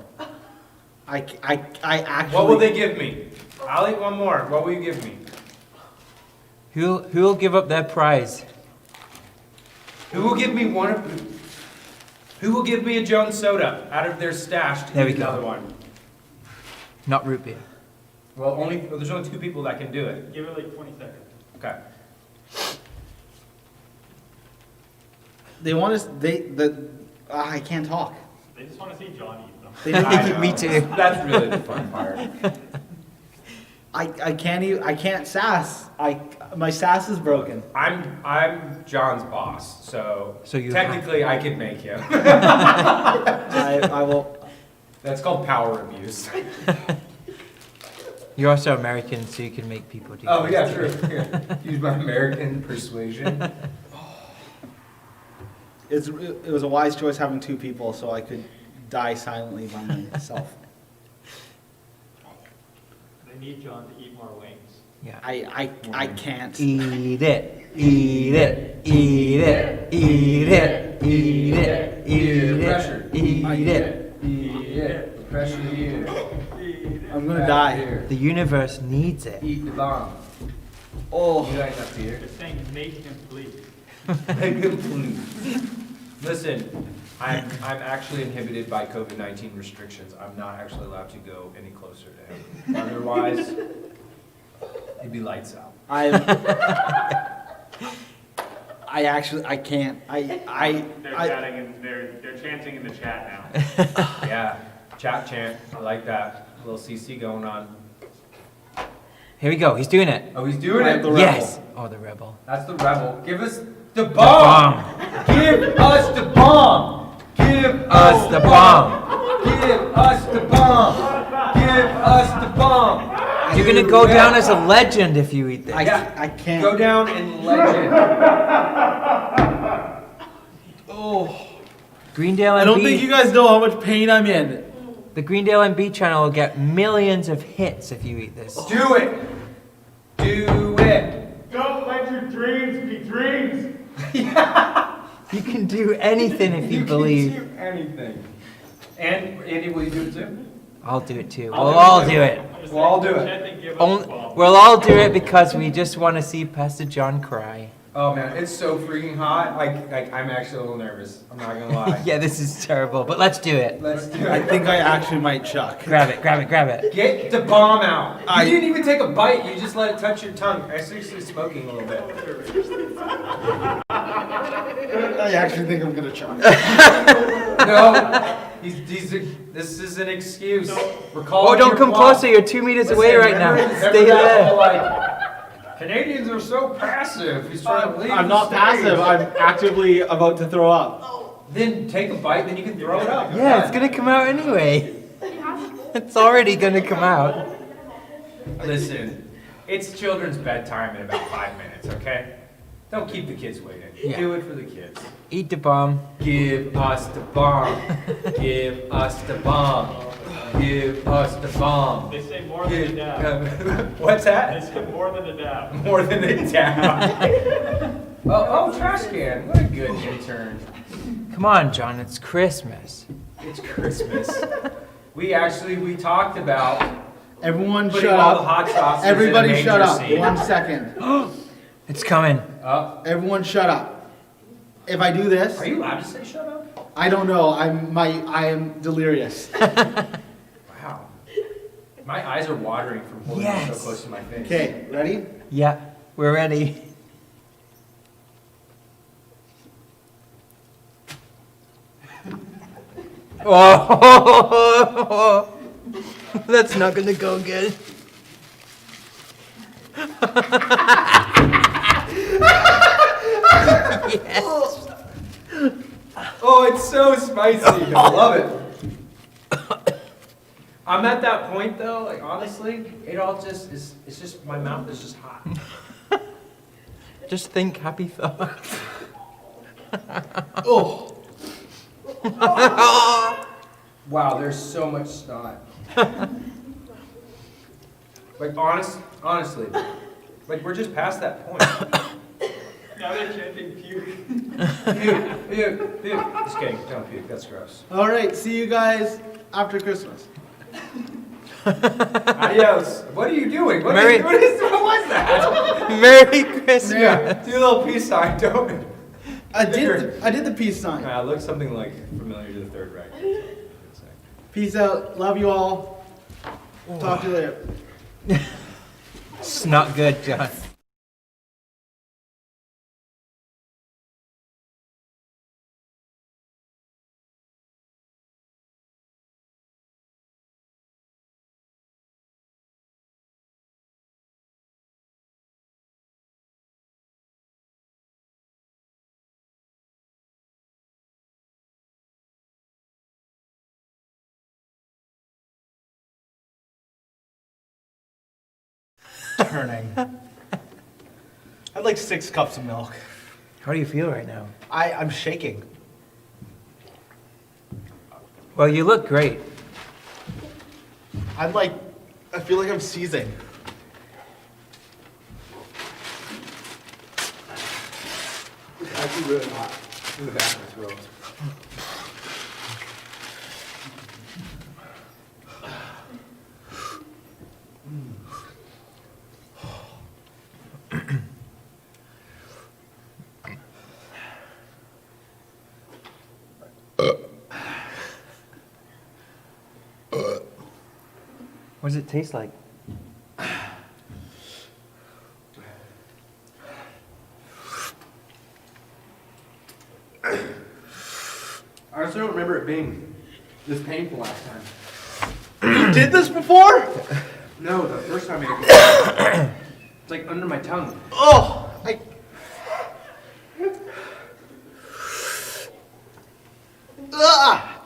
I actually. What will they give me? I'll eat one more. What will you give me? Who'll give up their prize? Who will give me one of? Who will give me a Jones soda out of their stash to There we eat go. another one? Not root beer. Well, there's only 2 people that can do it. Give it like 20 seconds. Okay. They want us. I can't talk. They just want to see John eat them. They do. Me too. That's really the fun part. I can't even, I can't sass. My sass is broken. I'm John's boss, so you technically I could make him. I will. That's called power abuse. You're also American, so you can make people do Oh that. yeah, sure. Yeah. Use my American persuasion. It was a wise choice having two people, so I could die silently by myself. They need John to eat more wings. Yeah. I can't. Eat it, eat it, eat it, eat it, eat it, eat Pressure. it, eat it. Yeah, pressure here. I'm gonna die. Here. The universe needs it. Eat the bomb. Oh. You ain't up here. Just saying, make him bleed. Listen, I'm actually inhibited by COVID-19 restrictions. I'm not actually allowed to go any closer to him. Otherwise, it'd be lights out. I can't. They're chatting and they're chanting in the chat now. Yeah, chant. I like that. A little CC going on. Here we go. He's doing it. Oh, he's doing Like it. the Yes. Oh, the rebel. That's the rebel. Give us the bomb. Give us the bomb. Give Us the bomb. Give us the bomb. Give us the bomb. You're gonna go down as a legend if you eat this. I can't. Go down in legend. Greendale I MB. don't think you guys know how much pain I'm in. The Greendale MB channel will get millions of hits if you eat this. Do it. Do it. Don't let your dreams be dreams. You can do anything if you believe. can do anything. And Andy, will you do it too? I'll do it too. We'll all do it. Just We'll all like do it. Chet, they give us Only, the ball. we'll all do it because we just want to see Pastor John cry. Oh man, it's so freaking hot. Like I'm actually a little nervous. I'm not gonna lie. Yeah, this is terrible, but let's do it. Let's do I it. think I actually might chuck. Grab it, grab it, grab it. Get the bomb out. I- You didn't even take a bite. You just let it touch your tongue. I'm seriously smoking a little bit. I actually think I'm gonna chuck. No, this is an excuse. We're calling Oh, don't your come bluff. closer. You're 2 meters Listen, away right now. remember Stay that whole, there. like, Canadians are so passive. He's trying to leave. I'm the not stage. passive. I'm actively about to throw up. Then take a bite, then you can throw it up. Yeah, it's gonna come out anyway. It's already gonna come out. Listen, it's children's bedtime in about 5 minutes, okay? Don't keep the kids waiting. Yeah. Do it for the kids. Eat the bomb. Give us the bomb. Give us the bomb. Give us the bomb. They say more than a dab. What's They that? say more than a dab. More than a dab. oh, trash can. What a good intern. Come on, John. It's Christmas. It's Christmas. We talked about Everyone putting shut all the up. hot sauces Everybody in a shut manger up. scene. 1 second. It's coming. Everyone shut up. If I do this, Are you allowed to say shut up? I don't know. I am delirious. Wow. My eyes are watering from holding it Yes. so close to my face. Okay, ready? Yeah, we're ready. Oh, that's not gonna go good. Yes. Oh, it's so spicy. I love it. I'm at that point though, like honestly, it all just is, it's just, my mouth is just hot. Just think happy thoughts. Oh, Wow, there's so much snot. Like honestly, like we're just past that point. Now they're chanting puke. Puke. Just kidding, don't puke, that's gross. all right. See you guys after Christmas. Adios. What are you doing? What Merry- what was that? Merry Christmas. Yeah. Do a little peace sign, don't. I did the peace sign. Looks something like familiar to the Third Reich. Peace out. Love you all. Talk to you later. It's not good, John. turning. I'd like 6 cups of milk. How do you feel right now? I'm shaking. Well, you look great. I feel like I'm seizing. It's actually really hot in the bathroom as well. What does it taste like? I also don't remember it being this painful last time. You did this before? No, the first time it it's like under my tongue. Oh, Ah!